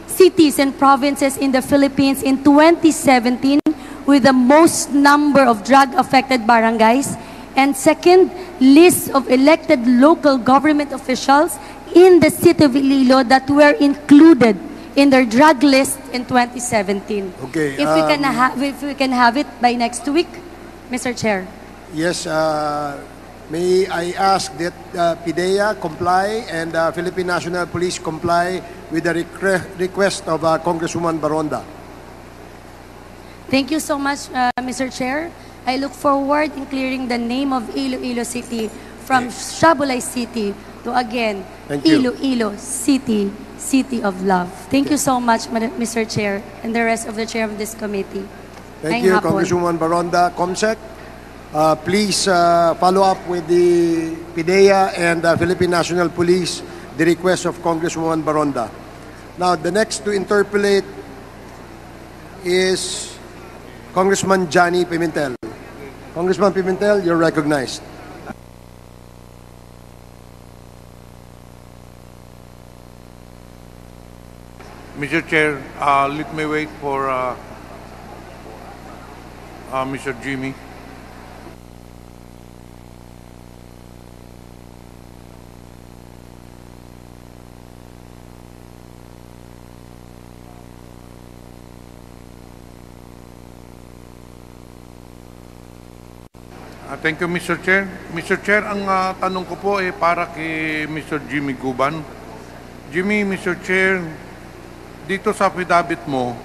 cities and provinces in the Philippines in 2017 with the most number of drug-affected barangays. And second, list of elected local government officials in the city of Iloilo that were included in their drug list in 2017. Okay, If we can have it by next week, Mr. Chair. Yes, may I ask that PIDEA comply and Philippine National Police comply with the request of Congresswoman Baronda. Thank you so much, Mr. Chair. I look forward in clearing the name of Iloilo City from Shabulay City to again, Thank you. Iloilo City, City of Love. Thank you so much, Mr. Chair, and the rest of the chair of this committee. Thank Ngayong you, hapon. Congresswoman Baronda. Comsec, please follow up with the PIDEA and Philippine National Police the request of Congresswoman Baronda. Now, the next to interpolate is Congressman Johnny Pimentel. Congressman Pimentel, you're recognized. Mr. Chair, let me wait for Mr. Jimmy. Thank you, Mr. Chair. Mr. Chair, ang tanong ko po para kay Mr. Jimmy Guban. Jimmy, Mr. Chair, dito sa affidavit mo,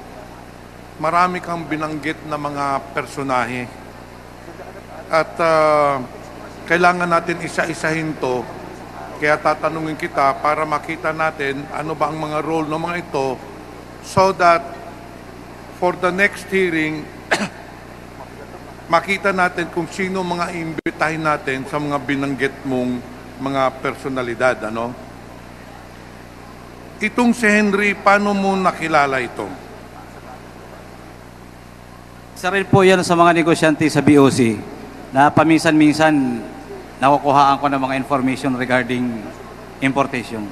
marami kang binanggit na mga personahe. At kailangan natin isa-isahin to. Kaya tatanungin kita para makita natin ano ba ang mga role ng mga ito so that for the next hearing, makita natin kung sino mga imbitahin natin sa mga binanggit mong mga personalidad. Ano? Itong si Henry, paano mo nakilala ito? Isa rin po yan sa mga negosyante sa BOC na paminsan-minsan nakukuhaan ko ng mga information regarding importation.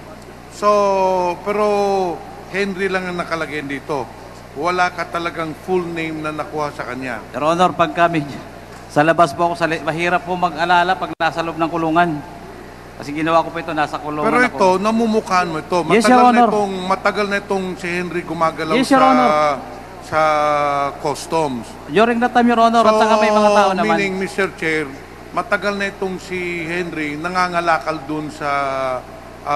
So, pero Henry lang ang nakalagay dito. Wala ka talagang full name na nakuha sa kanya. Your Honor, pag kami sa labas po ako, mahirap po mag-alala pag nasa loob ng kulungan. Kasi ginawa ko po ito, nasa kulungan Pero ito, ako. namumukhaan mo ito. Yes, Your Honor. Matagal na itong si Henry gumagalaw Yes, Your Honor. sa customs. During that time, Your Honor, at saka may mga tao naman. Meaning, Mr. Chair, matagal na itong si Henry nangangalakal dun sa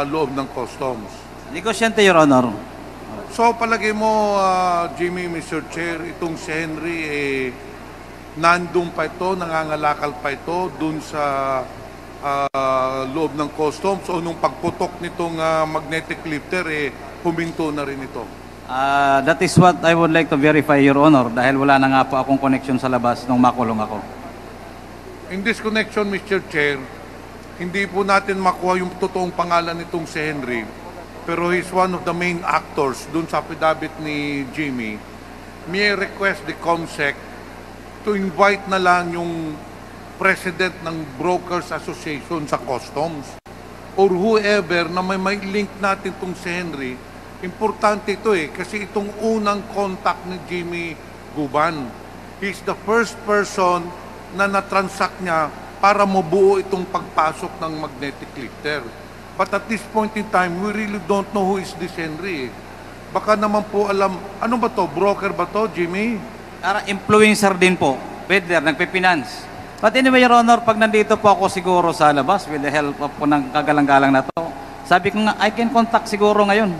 loob ng customs. Negosyante, Your Honor. So, palagay mo, Jimmy, Mr. Chair, itong si Henry, nandun pa ito, nangangalakal pa ito dun sa loob ng customs o nung pagputok nitong magnetic lifter, huminto na rin ito. That is what I would like to verify, Your Honor, dahil wala na nga po akong connection sa labas nung makulong ako. In this connection, Mr. Chair, hindi po natin makuha yung totoong pangalan nitong si Henry, pero he's one of the main actors dun sa affidavit ni Jimmy. May I request the COMSEC to invite na lang yung president ng Brokers Association sa Customs or whoever na may link natin itong si Henry. Importante ito kasi itong unang contact ni Jimmy Guban. He's the first person na natransact niya para mabuo itong pagpasok ng magnetic lifter. But at this point in time, we really don't know who is this Henry. Baka naman po alam, ano ba to? Broker ba to, Jimmy? Influencer din po. Whether, nagpipinance. But anyway, Your Honor, pag nandito po ako siguro sa labas with the help po ng kagalang-galang na to, sabi ko nga, I can contact siguro ngayon.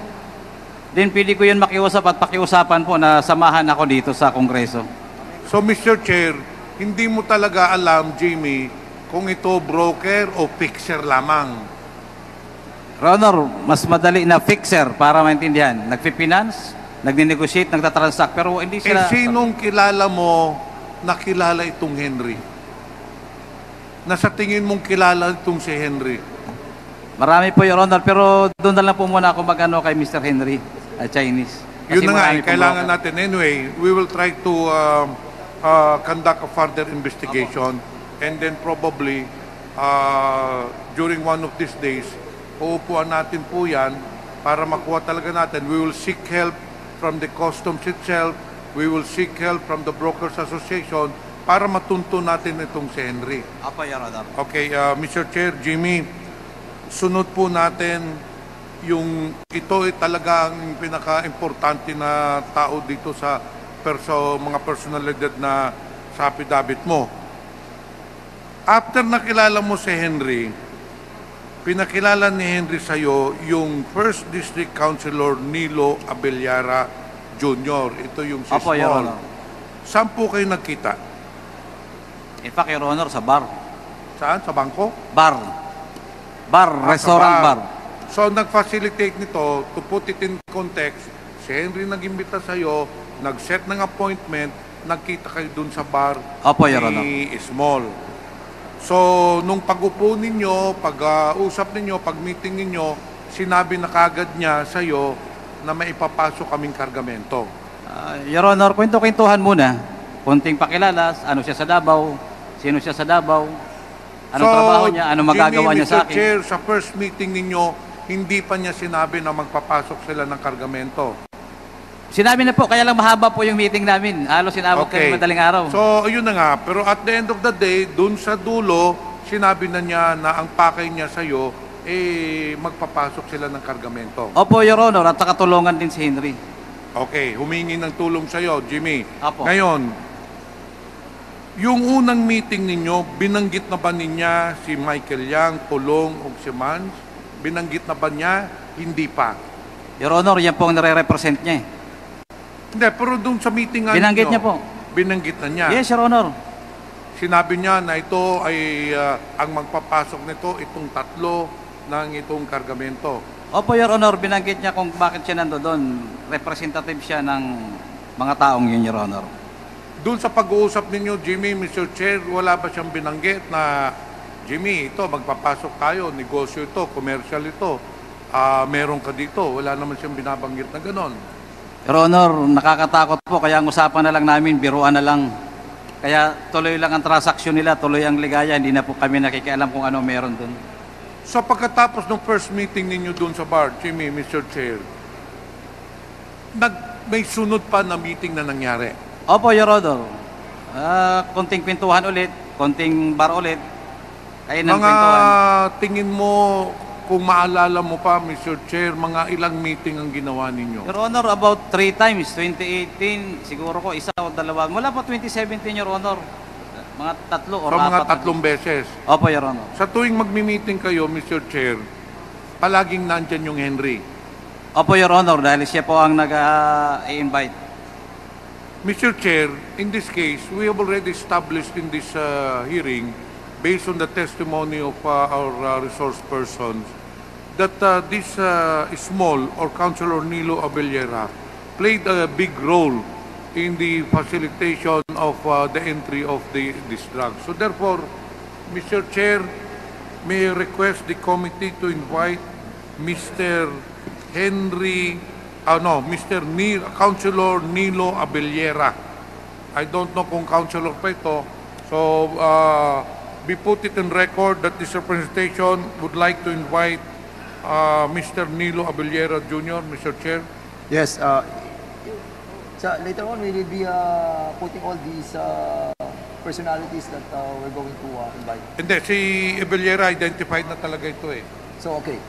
Then pwede ko yun makiusap at pakiusapan po na samahan ako dito sa Kongreso. So, Mr. Chair, hindi mo talaga alam, Jimmy, kung ito broker o fixer lamang. Your Honor, mas madali na fixer para maintindihan. Nagpipinance, nagninegotiate, nagtatransact, pero hindi sila... sinong kilala mo na kilala itong Henry? Nasa tingin mong kilala itong si Henry? Marami po, Your Honor, pero doon na lang po muna ako mag-ano kay Mr. Henry, Chinese. Yun na nga, marami po kailangan broker. natin. Anyway, we will try to conduct a further investigation, and then probably during one of these days, uupuan natin po yan para makuha talaga natin. We will seek help from the customs itself, we will seek help from the Brokers Association para matunto natin itong si Henry. Apo, Your Honor. Okay, Mr. Chair, Jimmy, sunod po natin yung ito ay talagang pinaka-importante na tao dito sa mga personalidad na sa affidavit mo. After nakilala mo si Henry, pinakilala ni Henry sa'yo yung First District Councilor Nilo Abellara Jr. Ito yung si Apo, Your Small. Honor. Saan po kayo nagkita? In fact, Your Honor, sa bar. Saan? Sa bangko? Bar. Bar, Sa restaurant bar. So, nag-facilitate nito, to put it in context, si Henry nag-imbita sa'yo, nag-set ng appointment, nagkita kayo dun sa bar Opo, Your Honor. ni Small. So, nung pag-upo ninyo, pag-usap ninyo, pag-meeting ninyo, sinabi na kagad niya sa'yo na may ipapasok kaming kargamento. Your Honor, kwento-kwentuhan muna. Konting pakilala, ano siya sa Davao, sino siya sa Davao, anong trabaho niya, ano magagawa Jimmy, niya sa Mr. akin. Chair, sa first meeting ninyo, hindi pa niya sinabi na magpapasok sila ng kargamento. Sinabi na po, kaya lang mahaba po yung meeting namin. Halos sinabot kami madaling araw. So, yun na nga. Pero at the end of the day, dun sa dulo, sinabi na niya na ang pakay niya sa'yo, magpapasok sila ng kargamento. Opo, Your Honor, at saka tulungan din si Henry. Okay, humingi ng tulong sa'yo, Jimmy. Opo. Ngayon, yung unang meeting ninyo, binanggit na ba niya si Michael Yang, Pulong, o si Mans? Binanggit na ba niya? Hindi pa. Your Honor, yan po ang nare-represent niya. Hindi, pero doon sa meeting nga Binanggit ninyo, niya po. Binanggit na niya. Yes, Your Honor. Sinabi niya na ito ay ang magpapasok nito, itong tatlo ng itong kargamento. Opo, Your Honor, binanggit niya kung bakit siya nando doon. Representative siya ng mga taong yun, Your Honor. Doon sa pag-uusap ninyo, Jimmy, Mr. Chair, wala ba siyang binanggit na Jimmy, ito, magpapasok tayo, negosyo ito, commercial ito, meron ka dito. Wala naman siyang binabanggit na ganon. Your Honor, nakakatakot po, kaya ang usapan na lang namin, biruan na lang. Kaya tuloy lang ang transaksyon nila, tuloy ang ligaya, hindi na po kami nakikialam kung ano meron doon. So pagkatapos ng first meeting ninyo doon sa bar, Jimmy, Mr. Chair, may sunod pa na meeting na nangyari. Opo, Your Honor. Konting kwentuhan ulit, konting bar ulit. Ayun ang Mga kwentuhan. tingin mo, kung maalala mo pa, Mr. Chair, mga ilang meeting ang ginawa ninyo? Your Honor, about 3 times, 2018, siguro ko, isa o dalawa. Mula po 2017, Your Honor. Mga tatlo o So, mga apat. tatlong beses. Opo, Your Honor. Sa tuwing magmi-meeting kayo, Mr. Chair, palaging nandyan yung Henry. Opo, Your Honor, dahil siya po ang nag-i-invite. Mr. Chair, in this case, we have already established in this hearing, based on the testimony of our resource persons, that this Small or Councilor Nilo Abellara played a big role in the facilitation of the entry of this drug. So therefore, Mr. Chair, may I request the committee to invite Mr. Councilor Nilo Abellara. I don't know kung councilor pa ito. So, we put it in record that this representation would like to invite Mr. Nilo Abellara Jr., Mr. Chair. Yes. So later on, we will be putting all these personalities that we're going to invite. Hindi, si Abellara identified na talaga ito eh. So okay.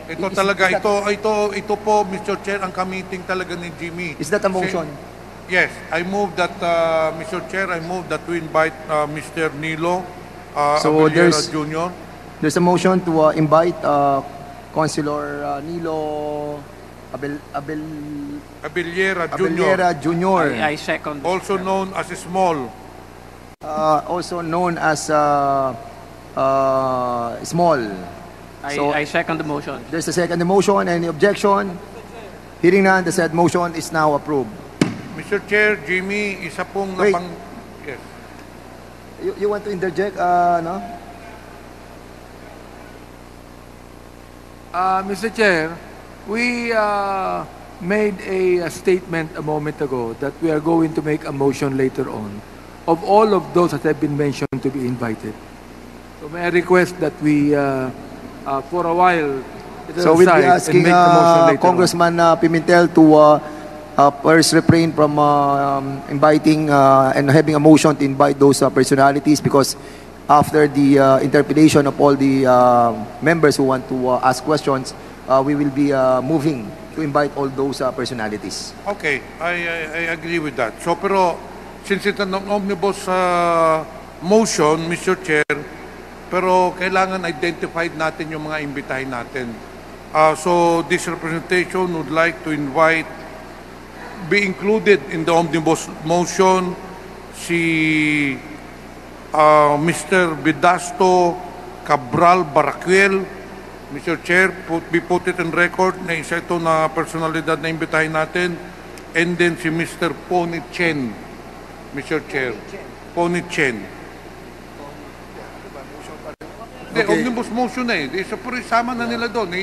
Ito talaga, ito po, Mr. Chair, ang ka-meeting talaga ni Jimmy. Is that a motion? Yes, I move that, Mr. Chair, I move that we invite Mr. Nilo Abellara Jr. There's a motion to invite Councilor Nilo Abellara Jr. I second. Also known as Small. Also known as Small. I second the motion. There's a second motion. Any objection? Hearing none, the said motion is now approved. Mr. Chair, Jimmy, isa pong Wait. Yes. You want to interject, no? Mr. Chair, we made a statement a moment ago that we are going to make a motion later on of all of those that have been mentioned to be invited. So may I request that we, for a while, So we'll be aside asking and make the motion later on. Congressman Pimentel to first refrain from inviting and having a motion to invite those personalities, because after the interpellation of all the members who want to ask questions, we will be moving to invite all those personalities. Okay, I agree with that. So pero since it's an omnibus motion, Mr. Chair, pero kailangan identified natin yung mga imbitahin natin. So this representation would like to invite, be included in the omnibus motion, si Mr. Bidasto Cabral Baracuel. Mr. Chair, be put it in record na isa ito na personalidad na imbitahin natin. And then si Mr. Pony Chen, Mr. Chair. Pony Chen. The omnibus motion isa po isama na nila doon.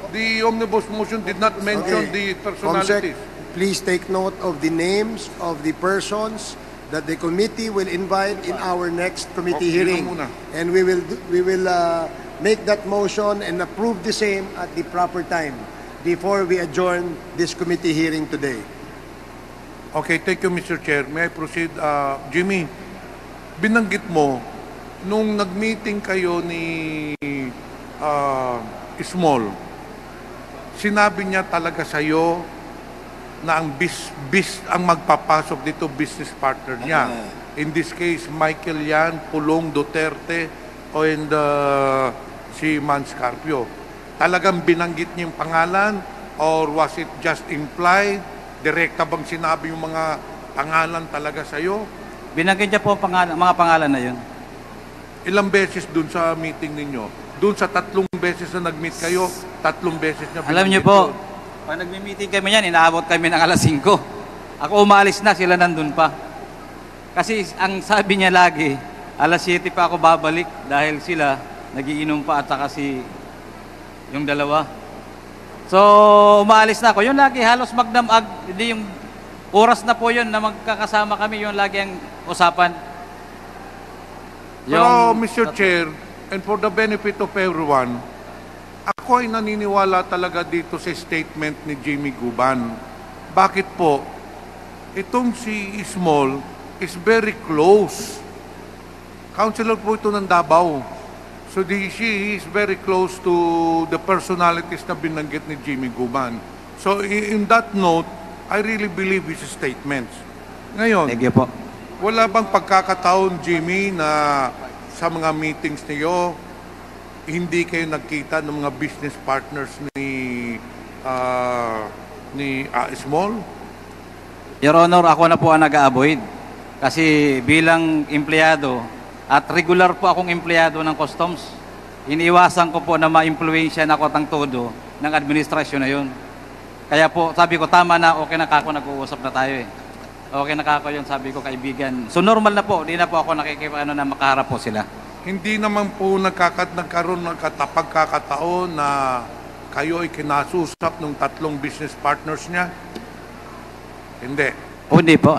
The omnibus motion did not mention the personalities. Comsec, please take note of the names of the persons that the committee will invite in our next committee hearing. And we will make that motion and approve the same at the proper time before we adjourn this committee hearing today. Okay, thank you, Mr. Chair. May I proceed? Jimmy, binanggit mo, nung nag-meeting kayo ni Small, sinabi niya talaga sa'yo na ang ang magpapasok dito business partner niya. In this case, Michael Yan, Pulong Duterte, and si Manscarpio. Talagang binanggit niya yung pangalan, or was it just implied? Direkta bang sinabi yung mga pangalan talaga sa'yo? Binanggit niya po ang mga pangalan na yun. Ilang beses dun sa meeting ninyo? Dun sa 3 beses na nag-meet kayo, 3 beses niya binanggit. Alam niyo po, pag nagmi-meeting kami yan, inaabot kami ng alas 5. Ako umalis na, sila nandun pa. Kasi ang sabi niya lagi, alas 7 pa ako babalik dahil sila nagiinom pa at saka yung dalawa. So, umaalis na ako. Yun lagi, halos magdamag, hindi yung oras na po yun na magkakasama kami, yun lagi ang usapan. Pero, Mr. Chair, and for the benefit of everyone, ako ay naniniwala talaga dito sa statement ni Jimmy Guban. Bakit po? Itong si Small is very close. Councilor po ito ng Davao. So she is very close to the personalities na binanggit ni Jimmy Guban. So in that note, I really believe his statements. Ngayon, thank you po. Wala bang pagkakataon, Jimmy, na sa mga meetings niyo, hindi kayo nagkita ng mga business partners ni Small? Your Honor, ako na po ang nag-a-avoid. Kasi bilang empleyado, at regular po akong empleyado ng customs, iniiwasan ko po na ma-impluensya na ako tang todo ng administrasyon na yun. Kaya po, sabi ko, tama na, okay na kako, nag-uusap na tayo eh. Okay na kako yun, sabi ko, kaibigan. So normal na po, di na po ako nakikipano na makaharap po sila. Hindi naman po nagkaroon ng pagkakataon na kayo ay kinasusap ng 3 business partners niya? Hindi. O, hindi po.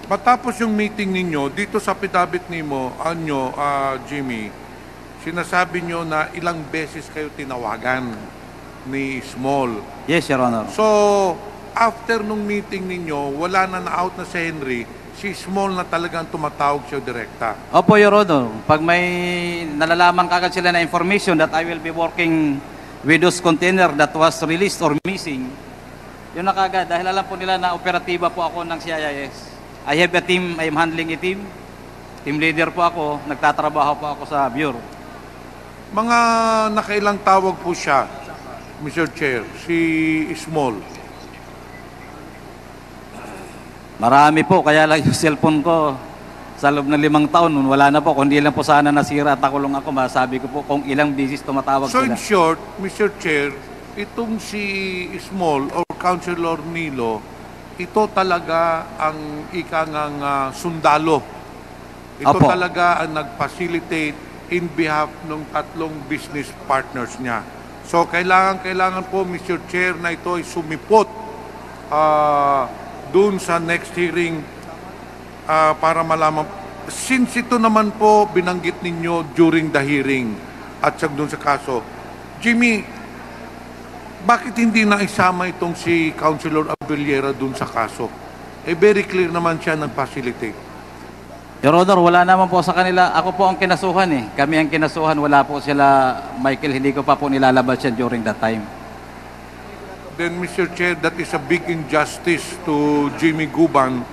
Matapos yung meeting ninyo, dito sa affidavit nyo, Jimmy, sinasabi nyo na ilang beses kayo tinawagan ni Small. Yes, Your Honor. So, after nung meeting ninyo, wala na-out na si Henry, si Small na talagang tumatawag siya direkta. Opo, Your Honor. Pag may nalalaman kagad sila na information that I will be working with those container that was released or missing, yun na kagad. Dahil alam po nila na operatiba po ako ng CIS. I have a team, I am handling a team. Team leader po ako, nagtatrabaho po ako sa bureau. Mga nakailang tawag po siya, Mr. Chair, si Small? Marami po, kaya lang yung cellphone ko sa loob ng 5 taon, wala na po. Kung di lang po sana nasira at nakulong ako, masabi ko po kung ilang beses tumatawag so sila. in short, Mr. Chair, itong si Small or Councilor Nilo, ito talaga ang ikangang sundalo. Ito Apo. talaga ang nag-facilitate in behalf ng 3 business partners niya. So, kailangan po, Mr. Chair, na ito ay sumipot dun sa next hearing para malaman. Since ito naman po binanggit ninyo during the hearing at dun sa kaso, Jimmy, bakit hindi na isama itong si Councilor Abellera dun sa kaso? Very clear naman siya nag-facilitate. Your Honor, wala naman po sa kanila. Ako po ang kinasuhan eh. Kami ang kinasuhan. Wala po sila, Michael. Hindi ko pa po nilalabas yan during that time. Then, Mr. Chair, that is a big injustice to Jimmy Guban,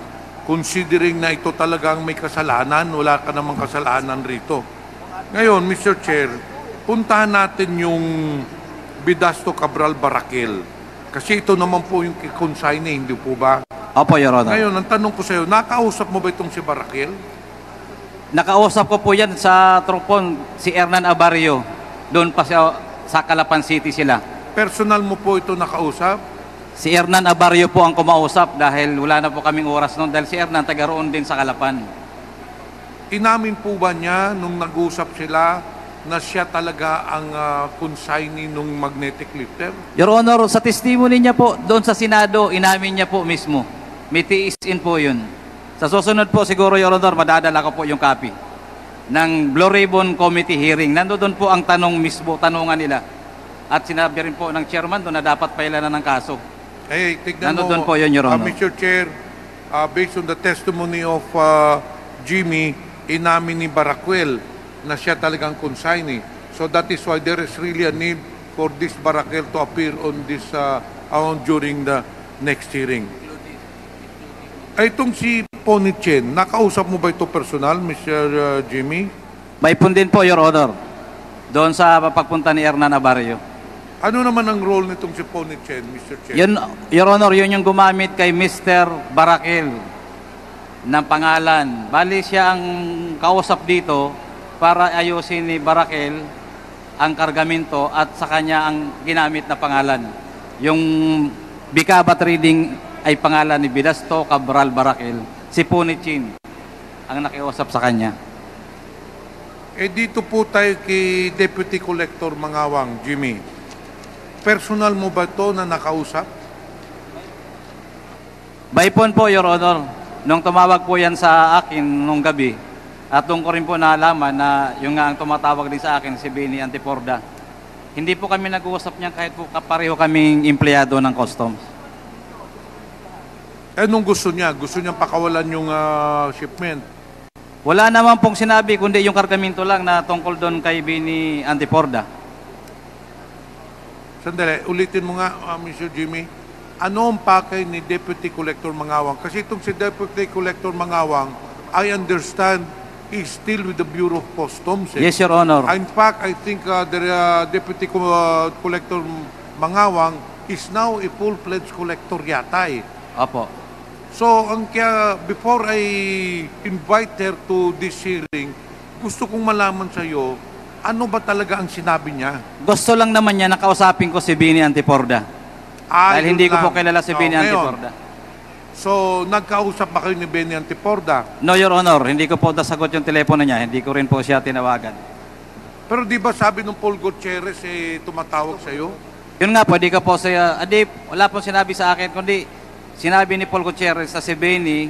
considering na ito talagang may kasalanan. Wala ka namang kasalanan rito. Ngayon, Mr. Chair, puntahan natin yung Bidasto Cabral Barakel. Kasi ito naman po yung consignee, hindi po ba? Opo, Your Honor. Ngayon, ang tanong ko sa iyo, nakausap mo ba itong si Barakel? Nakausap ko po yan sa Tropon, si Hernan Abarrio. Doon pa sa Calapan City sila. Personal mo po ito nakausap? Si Hernan Abarrio po ang kumausap dahil wala na po kaming oras noon dahil si Hernan taga roon din sa Calapan. Inamin po ba niya nung nag-usap sila na siya talaga ang consignee nung magnetic lifter? Your Honor, sa testimony niya po doon sa Senado, inamin niya po mismo. May tiis-in po yun. Sa susunod po siguro, Your Honor, madadala ko po yung copy ng Blue Ribbon Committee hearing. Nandoon po ang tanong mismo, tanungan nila. At sinabi rin po ng chairman doon na dapat pailanan ng kaso. Tignan nandoon mo, po yun, Your Honor. Mr. Chair, based on the testimony of Jimmy, inamin ni Barakel na siya talagang consignee. So that is why there is really a need for this Barakel to appear on this during the next hearing. Itong si Ponichen, nakausap mo ba ito personal, Mr. Jimmy? May pundin po, Your Honor. Doon sa pagpunta ni Hernan Abarrio. Ano naman ang role nitong si Ponichen, Mr. Chair? Yun, Your Honor, yun yung gumamit kay Mr. Barakel ng pangalan. Bali siya ang kausap dito para ayusin ni Barakel ang kargamento at sa kanya ang ginamit na pangalan. Yung Bicaba Trading ay pangalan ni Bidasto Cabral Barakel. Si Punichin ang nakiusap sa kanya. Dito po tayo kay Deputy Collector Mangawang, Jimmy. Personal mo ba ito na nakausap? By phone po, Your Honor. Nung tumawag po yan sa akin nung gabi, at doon ko rin po naalaman na yung nga ang tumatawag din sa akin, si Benny Antiporda. Hindi po kami nag-uusap niyan kahit po kapareho kaming empleyado ng customs. Anong gusto niya? Gusto niyang pakawalan yung shipment? Wala naman pong sinabi, kundi yung kargamento lang na tungkol doon kay Benny Antiporda. Sandali, ulitin mo nga, Mr. Jimmy. Ano ang pakay ni Deputy Collector Mangawang? Kasi itong si Deputy Collector Mangawang, I understand, is still with the Bureau of Customs. Yes, Your Honor. In fact, I think the Deputy Collector Mangawang is now a full-fledged collector yata eh. Opo. So, before I invite her to this hearing, gusto kong malaman sa iyo, ano ba talaga ang sinabi niya? Gusto lang naman niya nakausapin ko si Benny Antiporda. Dahil hindi ko po kilala si Benny Antiporda. So, nagkausap ba kayo ni Benny Antiporda? No, Your Honor. Hindi ko po nasagot yung telepono niya. Hindi ko rin po siya tinawagan. Pero di ba sabi ng Paul Gutierrez tumatawag sa iyo? Yun nga po, di ko po siya... wala po sinabi sa akin, kundi sinabi ni Paul Gutierrez sa si Benny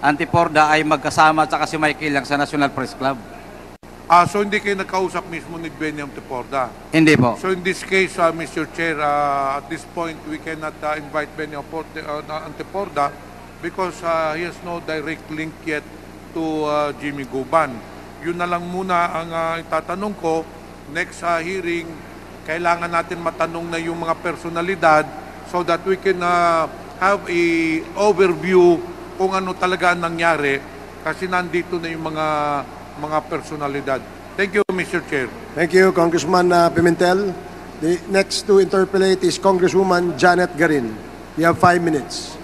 Antiporda ay magkasama at saka si Michael lang sa National Press Club. So hindi kayo nakausap mismo ni Benny Antiporda? Hindi po. So in this case, Mr. Chair, at this point, we cannot invite Benny Antiporda because he has no direct link yet to Jimmy Guban. Yun na lang muna ang itatanong ko. Next hearing, kailangan natin matanong na yung mga personalidad so that we can have a overview kung ano talaga ang nangyari kasi nandito na yung mga personalidad. Thank you, Mr. Chair. Thank you, Congressman Pimentel. The next to interpellate is Congresswoman Janet Garin. You have 5 minutes.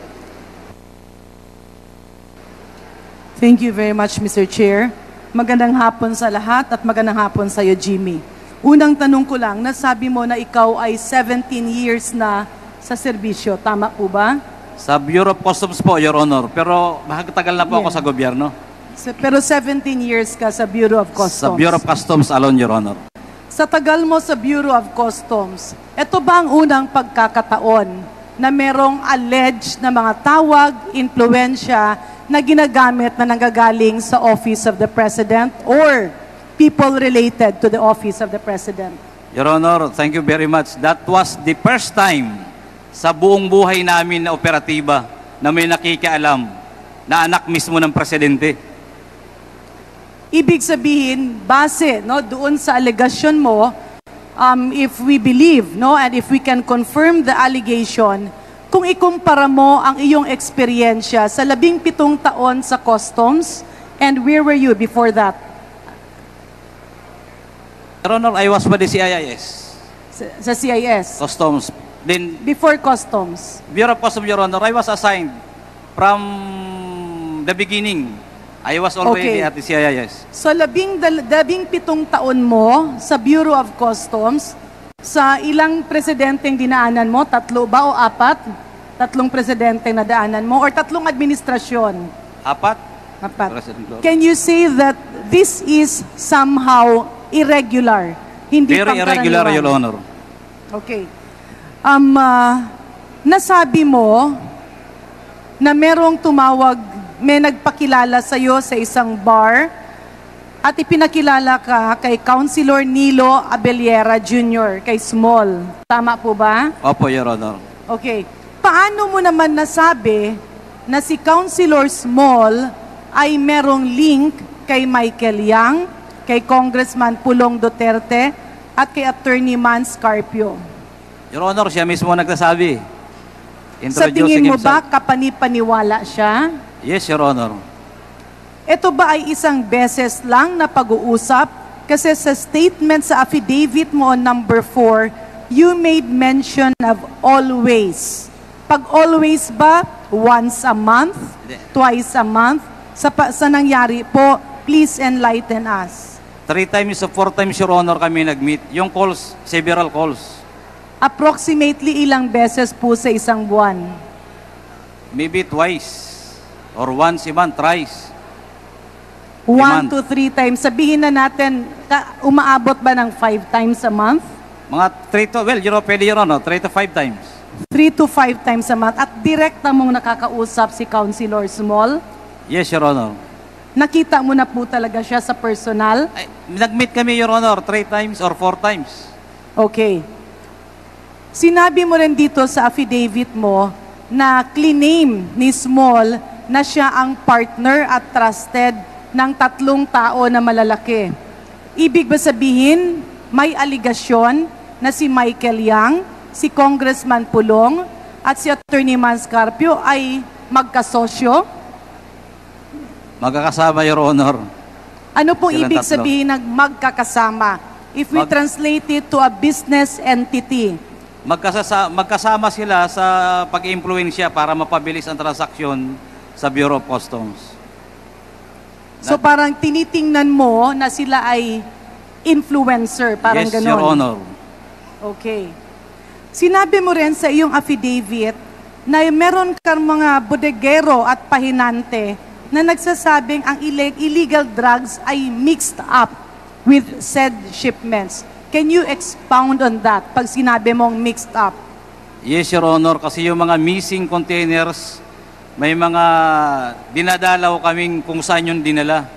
Thank you very much, Mr. Chair. Magandang hapon sa lahat at magandang hapon sa iyo, Jimmy. Unang tanong ko lang, nasabi mo na ikaw ay 17 years na sa serbisyo. Tama po ba? Sa Bureau of Customs po, Your Honor. Pero tagal na po ako sa gobyerno. Pero 17 years ka sa Bureau of Customs. Sa Bureau of Customs alone, Your Honor. sa tagal mo sa Bureau of Customs, ito ba ang unang pagkakataon na merong alleged na mga tawag, impluensya na ginagamit na nanggagaling sa Office of the President or people related to the Office of the President? Your Honor, thank you very much. That was the first time sa buong buhay namin na operatiba na may nakikialam na anak mismo ng Presidente. Ibig sabihin, base doon sa allegation mo, if we believe and if we can confirm the allegation, kung ikumpara mo ang iyong eksperyensya sa 17 taon sa Customs, and where were you before that? Your Honor, I was with the CIS. Sa CIS? Customs. Then, before Customs? Bureau of Customs, Your Honor, I was assigned from the beginning. I was already at the CIS. So, 17 taon mo sa Bureau of Customs, sa ilang presidenteng dinaanan mo? 3 ba o 4? 3 presidenteng nadaanan mo? Or 3 administrasyon? 4. Can you say that this is somehow irregular? Hindi very irregular, Your Honor. Okay. Nasabi mo na merong tumawag, may nagpakilala sa iyo sa isang bar at ipinakilala ka kay Councilor Nilo Abellera Jr., kay Small. Tama po ba? Opo, Your Honor. Okay. Paano mo naman nasabi na si Councilor Small ay merong link kay Michael Yang, kay Congressman Pulong Duterte, at kay Attorney Man Scarpio? Your Honor, siya mismo nagsasabi. Sa tingin mo ba kapanipaniwala siya? Yes, Your Honor. Ito ba ay isang beses lang na pag-uusap? Kasi sa statement sa affidavit mo on number 4, you made mention of always. Pag always ba, once a month, twice a month? Sa nangyari po, please enlighten us. 3 times or 4 times, Your Honor, kami nag-meet. Yung calls, several calls. Approximately ilang beses po sa isang buwan? Maybe twice. Or once a month, thrice. 1 to 3 times. Sabihin na natin, umaabot ba ng 5 times a month? Mga 3 to, well, pwede Your Honor, 3 to 5 times. 3 to 5 times a month. At direkta mong nakakausap si Councilor Small? Yes, Your Honor. Nakita mo na po talaga siya sa personal? Nag-meet kami, Your Honor, 3 times or 4 times. Okay. Sinabi mo rin dito sa affidavit mo na cliname ni Small na siya ang partner at trusted ng 3 tao na malalaki. Ibig ba sabihin, may aligasyon na si Michael Yang, si Congressman Pulong, at si Attorney Man Scarpio ay magkasosyo? Magkakasama, Your Honor. Ano pong Silang ibig 3? sabihin ng magkakasama? If we translate it to a business entity. Magkasama sila sa pag-impluensya para mapabilis ang transaksyon sa Bureau of Customs. So parang tinitingnan mo na sila ay influencer, parang yes, ganon. Your Honor. Okay. Sinabi mo rin sa iyong affidavit na meron kang mga bodegero at pahinante na nagsasabing ang illegal drugs ay mixed up with said shipments. Can you expound on that pag sinabi mong mixed up? Yes, Your Honor, kasi yung mga missing containers, may mga dinadalaw kaming kung saan yung dinala.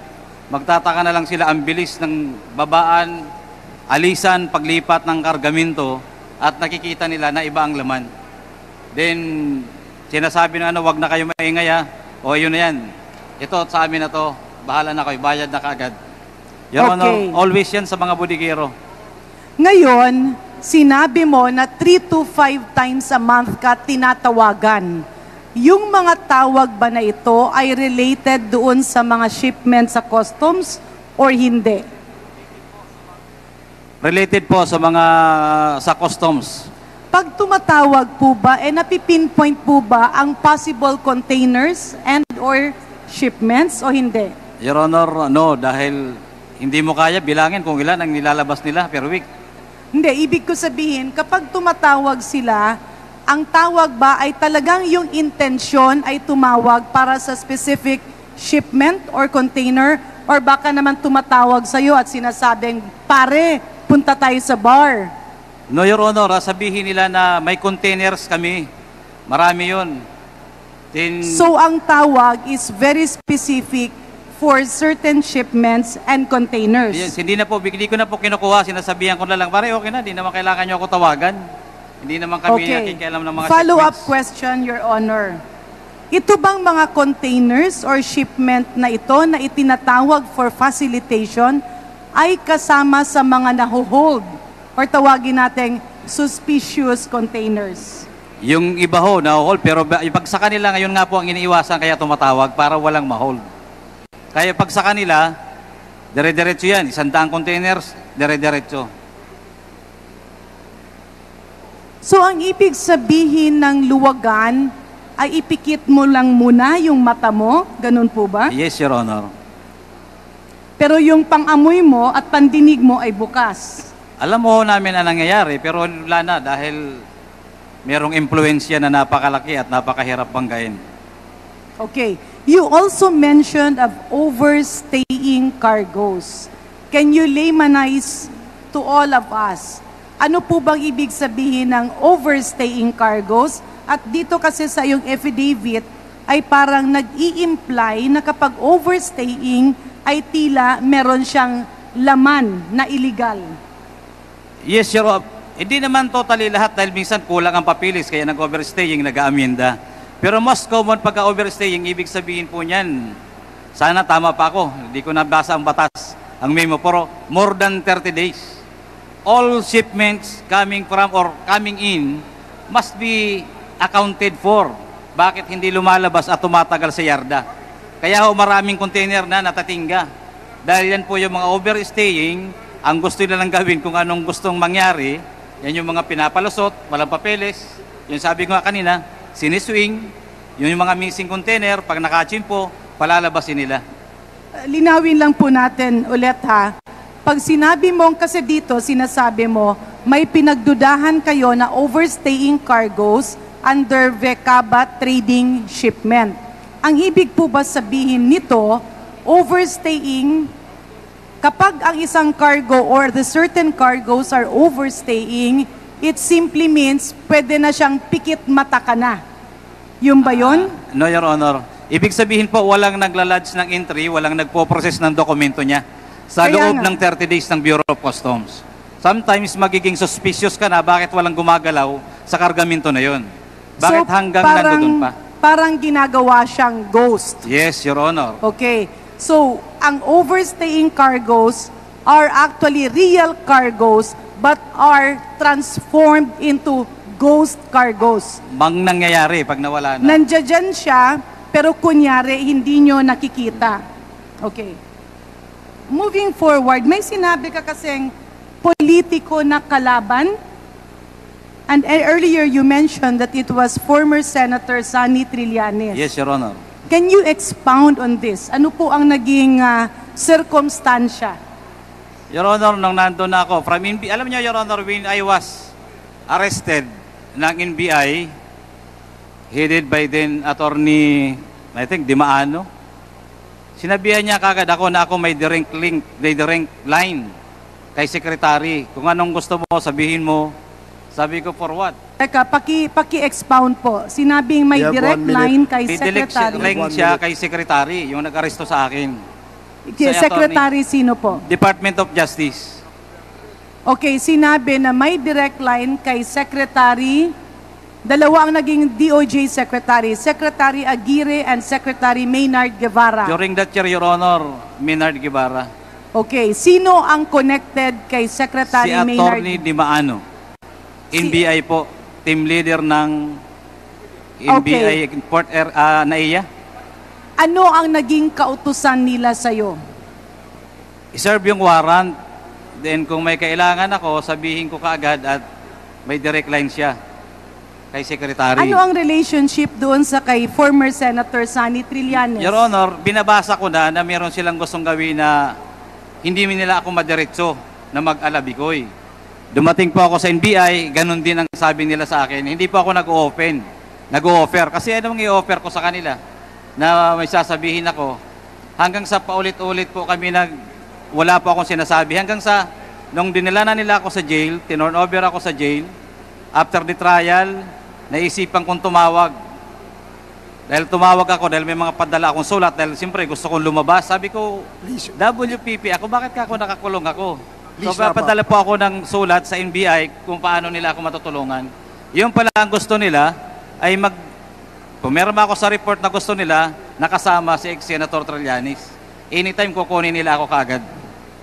Magtataka na lang sila, ang bilis ng babaan, alisan, paglipat ng kargamento, at nakikita nila na iba ang laman. Then, sinasabi na wag na kayo maingay o yun na yan. Ito, sa amin na to, bahala na kayo, bayad na kaagad. Your Honor, always yan sa mga bodigero. Ngayon, sinabi mo na 3 to 5 times a month ka tinatawagan. Yung mga tawag ba na ito ay related doon sa mga shipment sa customs or hindi? Related po sa mga sa customs. Pag tumatawag po ba, napipinpoint po ba ang possible containers and or shipments o hindi? Your Honor, no, dahil hindi mo kaya bilangin kung ilan ang nilalabas nila per week. Hindi, ibig ko sabihin, kapag tumatawag sila, ang tawag ba ay talagang yung intensyon ay tumawag para sa specific shipment or container, or baka naman tumatawag sa'yo at sinasabing, pare, punta tayo sa bar. No, Your Honor, sabihin nila na may containers kami. Marami yun. Then, So ang tawag is very specific for certain shipments and containers. yes, hindi ko na po kinukuha. Sinasabihan ko na lang, pare, okay na, hindi naman kailangan nyo ako tawagan. Hindi naman kami nakikialam ng mga Follow-up shipments. question, Your Honor. Ito bang mga containers or shipment na ito na itinatawag for facilitation ay kasama sa mga nahuhold or tawagin nating suspicious containers? Yung iba ho, na-hold, pero pag sa kanila ngayon nga po ang iniiwasan kaya tumatawag para walang ma-hold. Kaya pag sa kanila, dire-diretso yan. 100 containers, dire-diretso. So ang ibig sabihin ng luwagan ay ipikit mo lang muna yung mata mo? Ganun po ba? Yes, Your Honor. Pero yung pang-amoy mo at pandinig mo ay bukas. Alam mo namin ang nangyayari, pero wala na dahil merong impluensya na napakalaki at napakahirap banggain. Okay. You also mentioned of overstaying cargoes. Can you laymanize to all of us? Ano po bang ibig sabihin ng overstaying cargoes? At dito kasi sa iyong affidavit ay parang nag-i-imply na kapag overstaying ay tila meron siyang laman na illegal. Yes, Your Honor. Hindi naman totally lahat dahil minsan kulang ang papilis kaya nag-overstaying, nag-aamienda. Pero most common pagka-overstaying, ibig sabihin po niyan, sana tama pa ako, hindi ko nabasa ang batas, ang memo, pero more than 30 days. All shipments coming from or coming in must be accounted for. Bakit hindi lumalabas at tumatagal sa yarda? Kaya ho maraming container na natatingga. Dahil yan po yung mga overstaying, ang gusto nila lang gawin kung anong gustong mangyari, yan yung mga pinapalusot, walang papeles. Yung sabi ko nga kanina, siniswing, yun yung mga missing container, pag nakachimpo, palalabasin nila. Linawin lang po natin ulit ha. Pag sinabi mo, kasi dito sinasabi mo, may pinagdudahan kayo na overstaying cargoes under VECABA trading shipment. Ang ibig po ba sabihin nito, overstaying, kapag ang isang cargo or the certain cargoes are overstaying, it simply means pwede na siyang pikit mata ka na. Yung ba yun? No, Your Honor. Ibig sabihin po, walang naglalodge ng entry, walang nagpo-process ng dokumento niya sa Kaya loob nga. ng 30 days ng Bureau of Customs. Sometimes magiging suspicious ka na bakit walang gumagalaw sa kargamento na yon. Bakit hanggang nandoon pa? Parang ginagawa siyang ghost. Yes, Your Honor. Okay. So, ang overstaying cargoes are actually real cargoes but are transformed into ghost cargoes. Mang nangyayari pag nawala na. Nandiyan siya, pero kunyari, hindi nyo nakikita. Okay. Moving forward, may sinabi ka kasing politiko na kalaban. And earlier you mentioned that it was former Senator Sonny Trillanes. Yes, Your Honor. Can you expound on this? Ano po ang naging circumstansya? Your Honor, nung nandun na ako, alam niyo, Your Honor, when I was arrested ng NBI, headed by then Attorney, I think, Dimaano, sinabihan niya kagad ako na ako may direct link, direct line kay Secretary. Kung anong gusto mo, sabihin mo. Sabi ko, for what? Teka, paki-expound po. Sinabing may You have direct 1 minute. line kay May direct Secretary. line siya kay Secretary, yung nag-aresto sa akin. Secretary sino po? Department of Justice. Okay, sinabi na may direct line kay Secretary, dalawa ang naging DOJ Secretary, Secretary Aguirre and Secretary Maynard Guevara. During that year, Your Honor, Maynard Guevara. Okay, sino ang connected kay Si Secretary Maynard? Attorney Dimaano. NBI po, team leader ng NBI Port NAIA. Ano ang naging kautusan nila sa'yo? I-serve yung warrant. Then kung may kailangan ako, sabihin ko kaagad at may direct line siya kay Secretary. Ano ang relationship doon sa kay former Senator Sonny Trillanes? Your Honor, binabasa ko na meron silang gustong gawin na hindi nila ako madiretso na mag-alabikoy. Dumating po ako sa NBI, ganun din ang sabi nila sa akin. Hindi po ako nag-o-offer. Kasi anong i-offer ko sa kanila? Na may sasabihin ako. Hanggang sa paulit-ulit po kami wala po akong sinasabi. Hanggang sa nung dinala na nila ako sa jail, tinorn over ako sa jail, after the trial, naisipan kong tumawag. Dahil tumawag ako, dahil may mga padala akong sulat, dahil siyempre gusto kong lumabas. Sabi ko, WPP ako, bakit ka ako nakakulong ako? So, padala po ako ng sulat sa NBI kung paano nila ako matutulungan. Yung pala ang gusto nila ay pumirma ako sa report na gusto nila, nakasama si ex-Senator Trillanes. Anytime kukunin nila ako kaagad.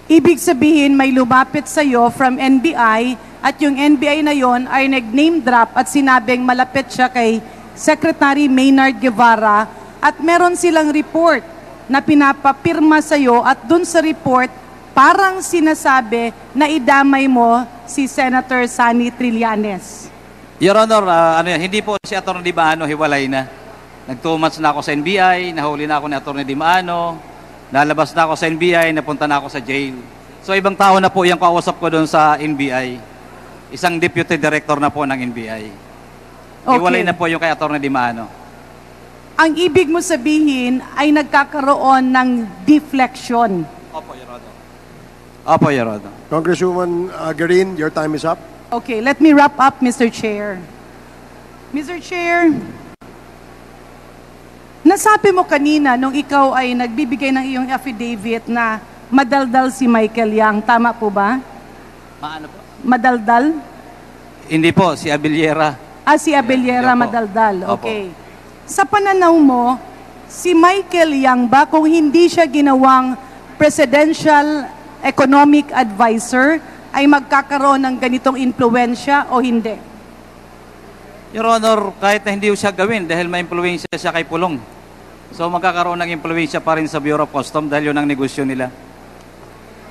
Ibig sabihin, may lumapit sa'yo from NBI at yung NBI na yon ay nag-name drop at sinabing malapit siya kay Secretary Maynard Guevara at meron silang report na pinapapirma sa'yo at dun sa report, parang sinasabi na idamay mo si Senator Sonny Trillanes. Your Honor, hindi po si Atty. Di Maano hiwalay na. Nag-2 months na ako sa NBI, nahuli na ako ni Atty. Di Maano, nalabas na ako sa NBI, napunta na ako sa jail. So ibang tao na po yung kausap ko doon sa NBI. Isang deputy director na po ng NBI. Okay. Hiwalay na po yung kay Atty. Di Maano. Ang ibig mo sabihin ay nagkakaroon ng deflection. Opo, Your Honor. Opo, Your Honor. Congresswoman Garin, your time is up. Okay, let me wrap up, Mr. Chair. Mr. Chair, nasabi mo kanina nung ikaw ay nagbibigay ng iyong affidavit na madaldal si Michael Yang. Tama po ba? Maano po? Madaldal? Hindi po, si Abellera. Si Abellera Opo. madaldal. Opo. Okay. Sa pananaw mo, si Michael Yang ba, kung hindi siya ginawang Presidential Economic Advisor, ay magkakaroon ng ganitong impluensya o hindi? Your Honor, kahit na hindi siya gawin dahil may impluensya siya kay Pulong. So magkakaroon ng impluensya pa rin sa Bureau of Customs dahil yun ang negosyo nila.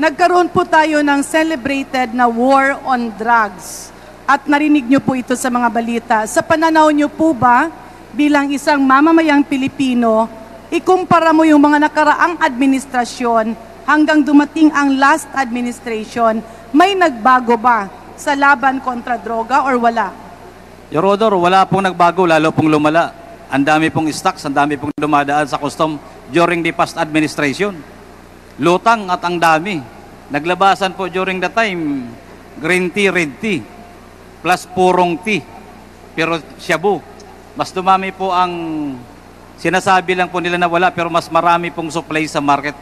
Nagkaroon po tayo ng celebrated na war on drugs. At narinig niyo po ito sa mga balita. Sa pananaw niyo po ba, bilang isang mamamayang Pilipino, ikumpara mo yung mga nakaraang administrasyon hanggang dumating ang last administration, may nagbago ba sa laban kontra droga or wala? Your Honor, wala pong nagbago, lalo pong lumala. Ang dami pong stocks, ang dami pong dumadaan sa custom during the past administration. Lutang at ang dami. Naglabasan po during the time, green tea, red tea, plus purong tea, pero shabu. Mas dumami po ang sinasabi lang po nila na wala, pero mas marami pong supply sa market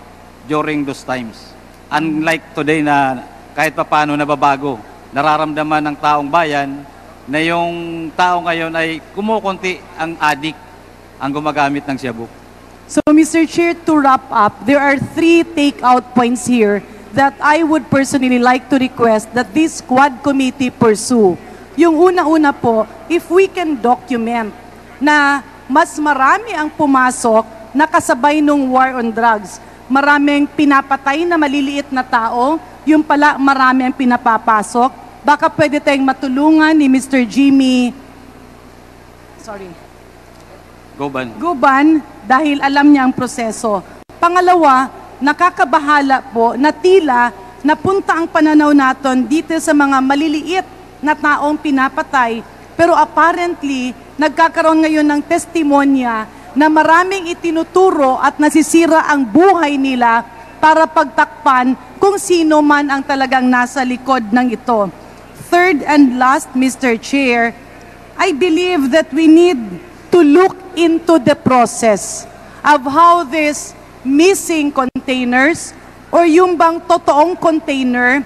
during those times. Unlike today na kahit pa paano nababago, nararamdaman ng taong bayan na yung tao ngayon ay kumukunti ang addict ang gumagamit ng shabu. So Mr. Chair, to wrap up, there are 3 take-out points here that I would personally like to request that this Quad Committee pursue. Yung una-una po, if we can document na mas marami ang pumasok na kasabay nung war on drugs, maraming pinapatay na maliliit na tao, yung pala marami ang pinapapasok, baka pwede tayong matulungan ni Mr. Jimmy Guban dahil alam niya ang proseso. Pangalawa, nakakabahala po na tila napunta ang pananaw natin dito sa mga maliliit na taong pinapatay, pero apparently, nagkakaroon ngayon ng testimonya na maraming itinuturo at nasisira ang buhay nila para pagtakpan kung sino man ang talagang nasa likod ng ito. Third and last, Mr. Chair, I believe that we need to look into the process of how these missing containers or yung bang totoong container,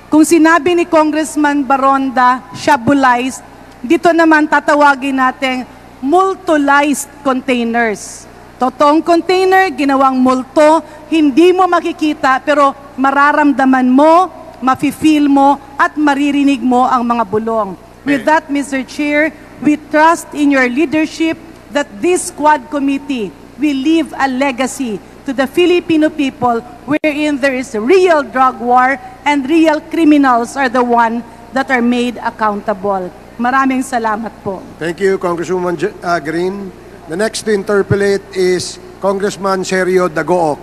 kung sinabi ni Congressman Baronda, shabulized, dito naman tatawagin natin multolized containers. Totoong container, ginawang multo, hindi mo makikita pero mararamdaman mo, mafe-feel mo at maririnig mo ang mga bulong. With that, Mr. Chair, we trust in your leadership that this Quad Committee will leave a legacy to the Filipino people wherein there is a real drug war and real criminals are the one that are made accountable. Maraming salamat po. Thank you, Congresswoman Green. The next to interpolate is Congressman Sergio Dagook.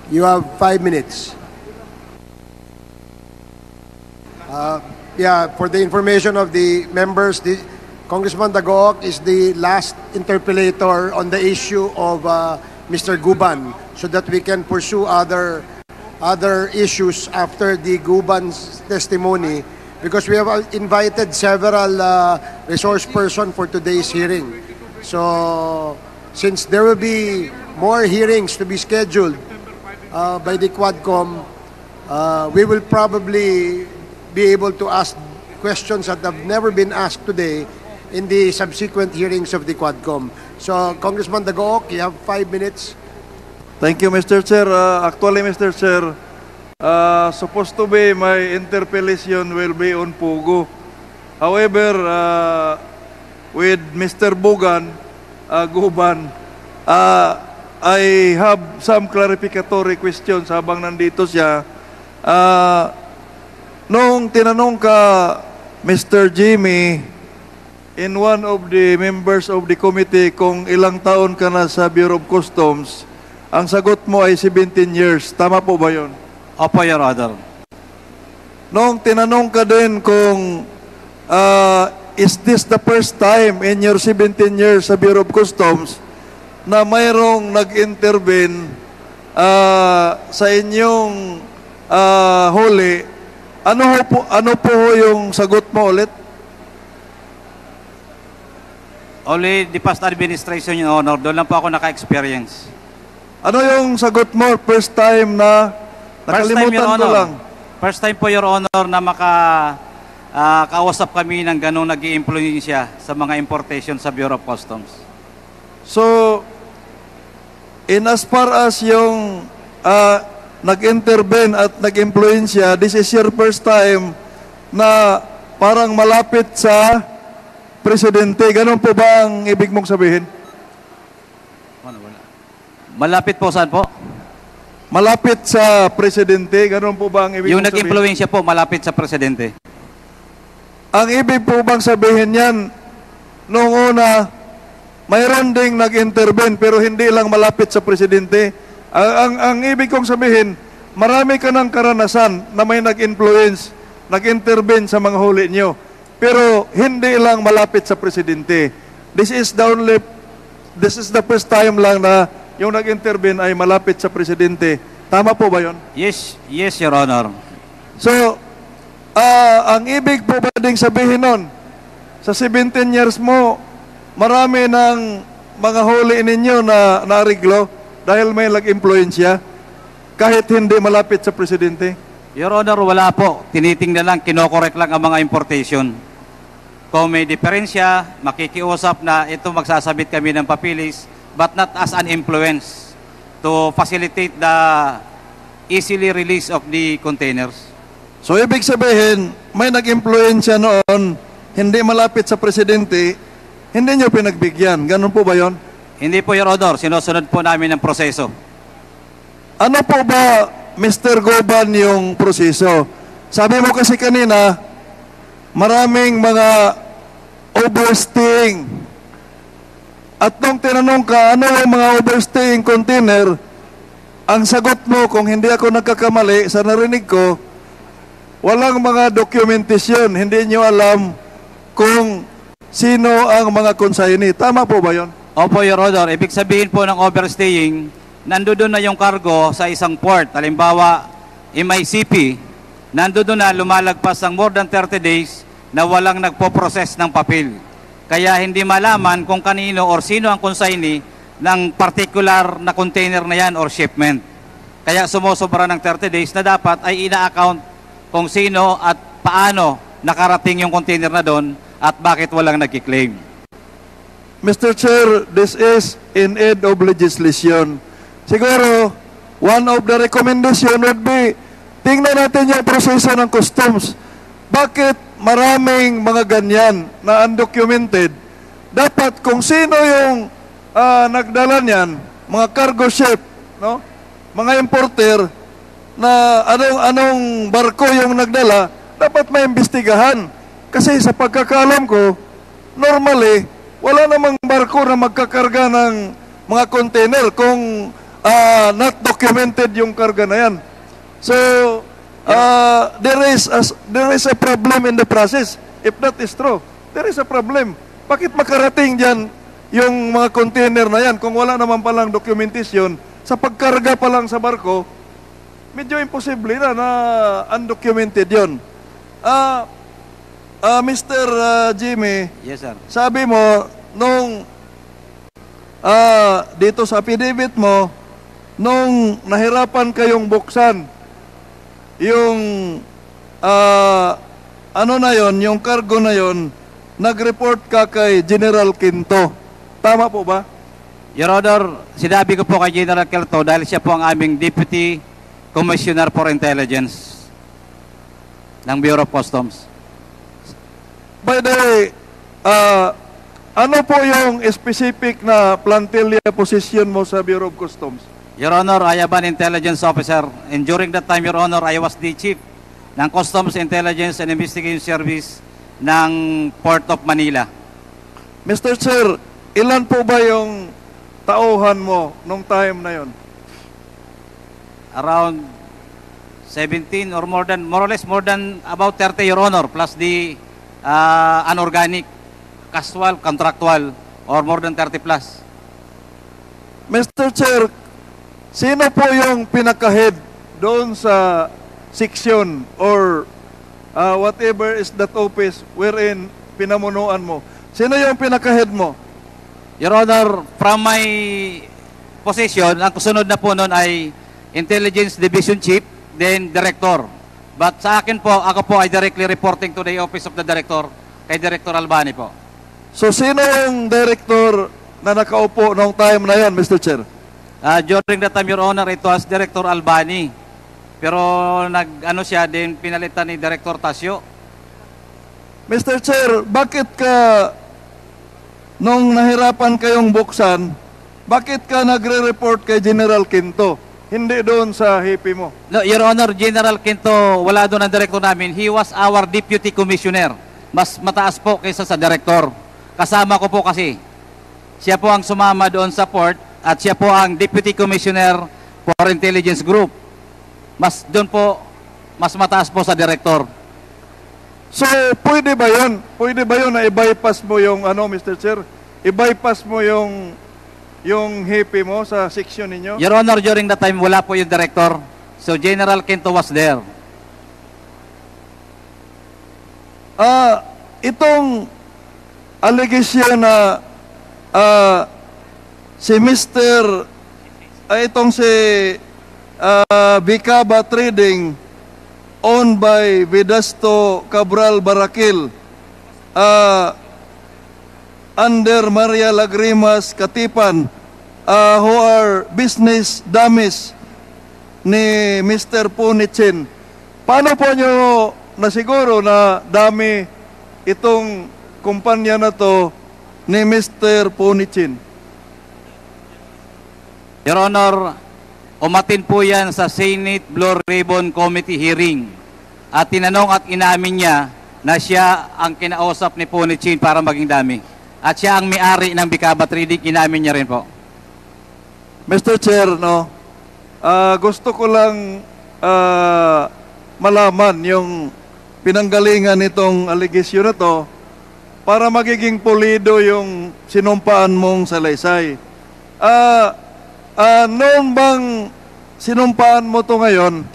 You have 5 minutes. For the information of the members, Congressman Dagook is the last interpellator on the issue of Mr. Guban, so that we can pursue other other issues after the Guban's testimony, because we have invited several resource persons for today's hearing. So, since there will be more hearings to be scheduled by the Quadcom, we will probably be able to ask questions that have never been asked today in the subsequent hearings of the Quadcom. So, Congressman Dagook, you have 5 minutes. Thank you, Mr. Chair. Actually, Mr. Chair, supposed to be my interpellation will be on Pugo. However, with Mr. Guban, I have some clarificatory questions habang nandito siya. Nung tinanong ka, Mr. Jimmy, in one of the members of the committee kung ilang taon ka na sa Bureau of Customs, ang sagot mo ay 17 years. Tama po ba yun? Opo, Your Honor. Nung tinanong ka din kung is this the first time in your 17 years sa Bureau of Customs na mayroong nag-intervene sa inyong huli, ano po yung sagot mo ulit? Only the past administration, Your Honor. Doon lang po ako naka-experience. Ano yung sagot mo? First time na nakalimutan ko lang. First time po, Your Honor, na kausap kami ng ganong nag-i-influensya sa mga importation sa Bureau of Customs. So, in as far as yung nag-intervene at nag-influensya, this is your first time na parang malapit sa presidente. Ganon po ba ang ibig mong sabihin? Malapit po saan po? Malapit sa presidente. Ganon po ba ang ibig yung mong sabihin? Yung nag-influensya po, malapit sa presidente. Ang ibig po bang sabihin yan, noong una, mayroon ding nag-intervene pero hindi lang malapit sa presidente. Ang ibig kong sabihin, marami ka ng karanasan na may nag-influence, nag-intervene sa mga huli nyo. Pero hindi lang malapit sa presidente. This is the first time lang na yung nag-intervene ay malapit sa presidente. Tama po ba yun? Yes, Your Honor. So, ang ibig po ba ding sabihin nun, sa 17 years mo, marami ng mga huli ninyo na nariglo dahil may nag-influensya kahit hindi malapit sa presidente? Your Honor, wala po. Tinitingnan lang, kinokorek lang ang mga importation. Kung may diferensya, makikiusap na ito magsasabit kami ng papilis, but not as an influence to facilitate the easily release of the containers. So, ibig sabihin, may nag-influensya noon, hindi malapit sa presidente, hindi nyo pinagbigyan. Ganun po ba yon? Hindi po, Your Honor. Sinusunod po namin ang proseso. Ano po ba, Mr. Guban, yung proseso? Sabi mo kasi kanina, maraming mga overstaying. At nung tinanong ka, ano yung mga overstaying container, ang sagot mo, kung hindi ako nagkakamali, sa narinig ko, walang mga dokumentasyon. Hindi nyo alam kung sino ang mga consignee. Tama po ba yon? Opo, Your Honor. Ibig sabihin po ng overstaying, nandoon na yung cargo sa isang port. Halimbawa, MICP, nandoon na lumalagpas ng more than 30 days na walang nagpo-process ng papel. Kaya hindi malaman kung kanino or sino ang consignee ng particular na container na yan or shipment. Kaya sumusobra ng 30 days na dapat ay ina-account kung sino at paano nakarating yung container na doon at bakit walang nag-claim. Mr. Chair, this is in aid of legislation. Siguro, one of the recommendation would be, tingnan natin yung proseso ng customs. Bakit maraming mga ganyan na undocumented? Dapat kung sino yung nagdala niyan, mga cargo ship, no? Mga importer, na anong barko yung nagdala, dapat may imbestigahan. Kasi sa pagkakalam ko, normally, wala namang barko na magkakarga ng mga container kung not documented yung karga na yan. So, there is a problem in the process. If that is true, there is a problem. Bakit makarating dyan yung mga container na yan kung wala naman palang dokumentasyon sa pagkarga pa lang sa barko? medyo imposible na undocumented yun. Mr. Jimmy, Yes, sir. sabi mo, nung dito sa affidavit mo, nung nahirapan kayong buksan, yung ano na yon, yung cargo na yon, nag-report ka kay General Quinto. Tama po ba? Your Honor, sinabi ko po kay General Quinto dahil siya po ang aming Deputy Commissioner for Intelligence ng Bureau of Customs. By the way, ano po yung specific na plantilla position mo sa Bureau of Customs? Your Honor, I am an intelligence officer, and during that time, Your Honor, I was the chief ng Customs Intelligence and Investigation Service ng Port of Manila. Mr. Chair, ilan po ba yung tauhan mo nung time na yon? Around 17 or more or less more than about 30, Your Honor, plus the unorganic, casual, contractual, or more than 30 plus. Mr. Chair, sino po yung pinaka-head doon sa section or whatever is that office wherein pinamunuan mo? Sino yung pinaka-head mo? Your Honor, from my position, ang kasunod na po nun ay Intelligence Division Chief, then Director. But sa akin po, ako po ay directly reporting to the Office of the Director, kay Director Albani po. So, sino yung director na nakaupo nung time na yon, Mr. Chair? During that time, Your Honor, it was Director Albani. Pero nag-ano siya, din pinalitan ni Director Tasio. Mr. Chair, bakit ka, nung nahirapan kayong buksan, bakit ka nagre-report kay General Quinto? Hindi doon sa hipi mo. No, Your Honor, General Quinto, wala doon ang director namin. He was our Deputy Commissioner. Mas mataas po kaysa sa director. Kasama ko po kasi. Siya po ang sumama doon sa port at siya po ang Deputy Commissioner for Intelligence Group. Mas doon po, mas mataas po sa director. So, pwede ba yun? Pwede ba yun na i-bypass mo yung, Mr. Chair? I-bypass mo yung hipi mo sa section ninyo? Your Honor, during that time, wala po yung director. So, General Quinto was there. Itong allegation na si Mr. Itong si Bicaba Trading owned by Vedasto Cabral Barakil under Maria Lagrimas Katipan who are business dummies ni Mr. Punichin. Paano po nyo nasiguro na dami itong kumpanya na to ni Mr. Punichin? Your Honor, umatin po yan sa Senate Blue Ribbon Committee hearing. At tinanong at inamin niya na siya ang kinausap ni Punichin para maging dami. At siya ang may-ari ng Bicaba Trading, inamin niya rin po. Mr. Chair, gusto ko lang malaman yung pinanggalingan nitong allegation na to para magiging pulido yung sinumpaan mong salaysay. Noon bang sinumpaan mo to ngayon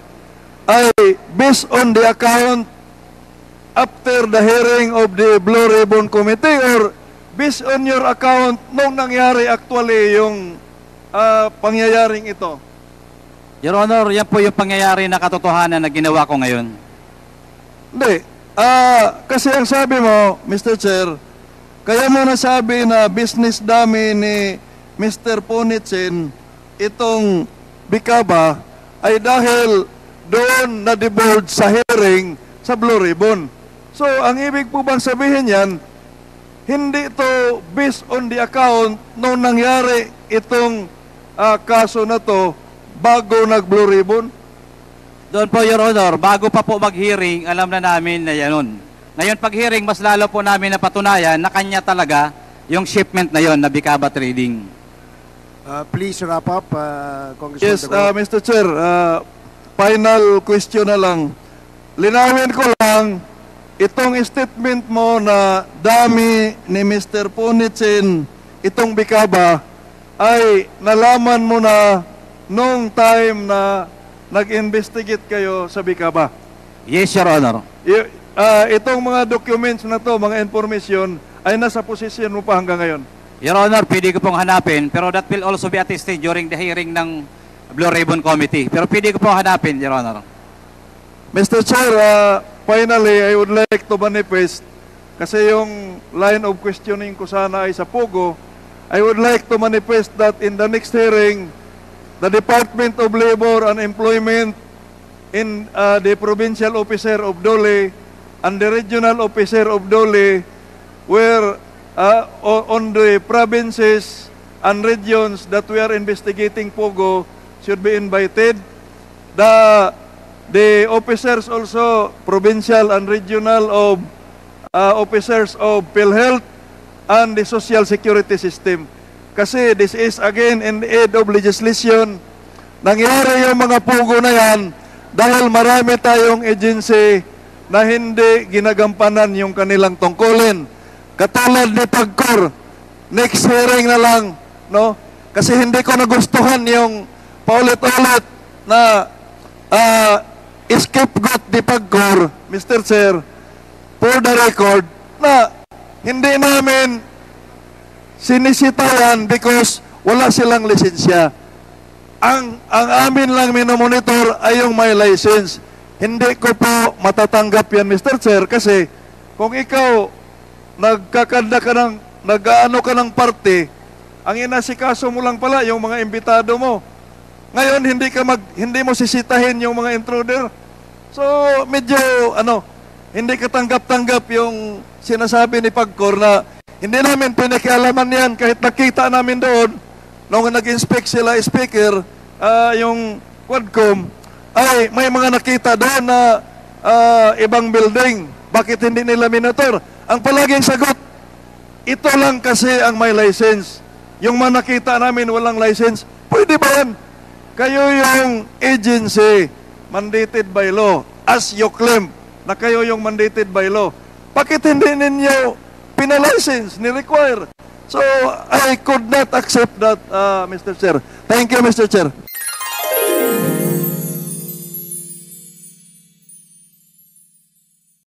ay based on the account after the hearing of the Blue Ribbon Committee or based on your account nung nangyari actually yung pangyayaring ito? Your Honor, yan po yung pangyayari na katotohanan na ginawa ko ngayon. Hindi. Kasi ang sabi mo, Mr. Chair, kaya mo nasabi na business dummy ni Mr. Punichin itong Bicaba ay dahil doon na-divulge sa hearing sa Blue Ribbon. So, ang ibig po bang sabihin yan, hindi ito based on the account nung nangyari itong kaso na to bago nag-Blue Ribbon? Doon po, Your Honor, bago pa po mag-hearing, alam na namin na yan. Ngayon, pag-hearing, mas lalo po namin napatunayan na kanya talaga yung shipment na yon na Bicaba Trading. Please wrap up, Congressman. Yes, Mr. Chair, final question na lang. Linawin ko lang, itong statement mo na dami ni Mr. Punichin, itong Bicaba, ay nalaman mo na nung time na nag-investigate kayo sa Bicaba. Yes, Your Honor. Itong mga documents na to, mga information, ay nasa posisyon mo pa hanggang ngayon. Your Honor, pwede ko pong hanapin, pero that will also be attested during the hearing ng Blue Ribbon Committee. Pero pwede ko pong hanapin, Your Honor. Mr. Chair, finally, I would like to manifest, kasi yung line of questioning ko sana ay sa Pogo, I would like to manifest that in the next hearing, the Department of Labor and Employment in the Provincial Officer of Dole and the Regional Officer of Dole were on the provinces and regions that we are investigating Pogo should be invited. The officers also, provincial and regional of officers of PhilHealth and the Social Security System. Kasi this is again in the aid of legislation. Nangyari yung mga Pogo na yan dahil marami tayong agency na hindi ginagampanan yung kanilang tungkulin. Katulad ni Pagcor, next hearing na lang, no? Kasi hindi ko nagustuhan yung paulit-ulit na scapegoat ni Pagcor, Mr. Chair, for the record, na hindi namin sinisitayan because wala silang lisensya. Ang amin lang minomonitor ay yung may license. Hindi ko po matatanggap yan, Mr. Chair, kasi kung ikaw nagkakanda ka ng, nag-ano ka ng parte, ang inasikaso mo lang pala yung mga imbitado mo. Ngayon, hindi mo sisitahin yung mga intruder. So, medyo, hindi katanggap-tanggap yung sinasabi ni Pagcor na hindi namin pinakialaman yan kahit nakita namin doon nung nag-inspect sila speaker, yung Quadcom, ay may mga nakita doon na ibang building. Bakit hindi nila minotor? Ang palaging sagot, ito lang kasi ang may license. Yung mga nakita namin walang license, pwede ba yan? Kayo yung agency mandated by law, as you claim na kayo yung mandated by law. Bakit hindi ninyo pinalicense, ni-require? So, I could not accept that, Mr. Chair. Thank you, Mr. Chair.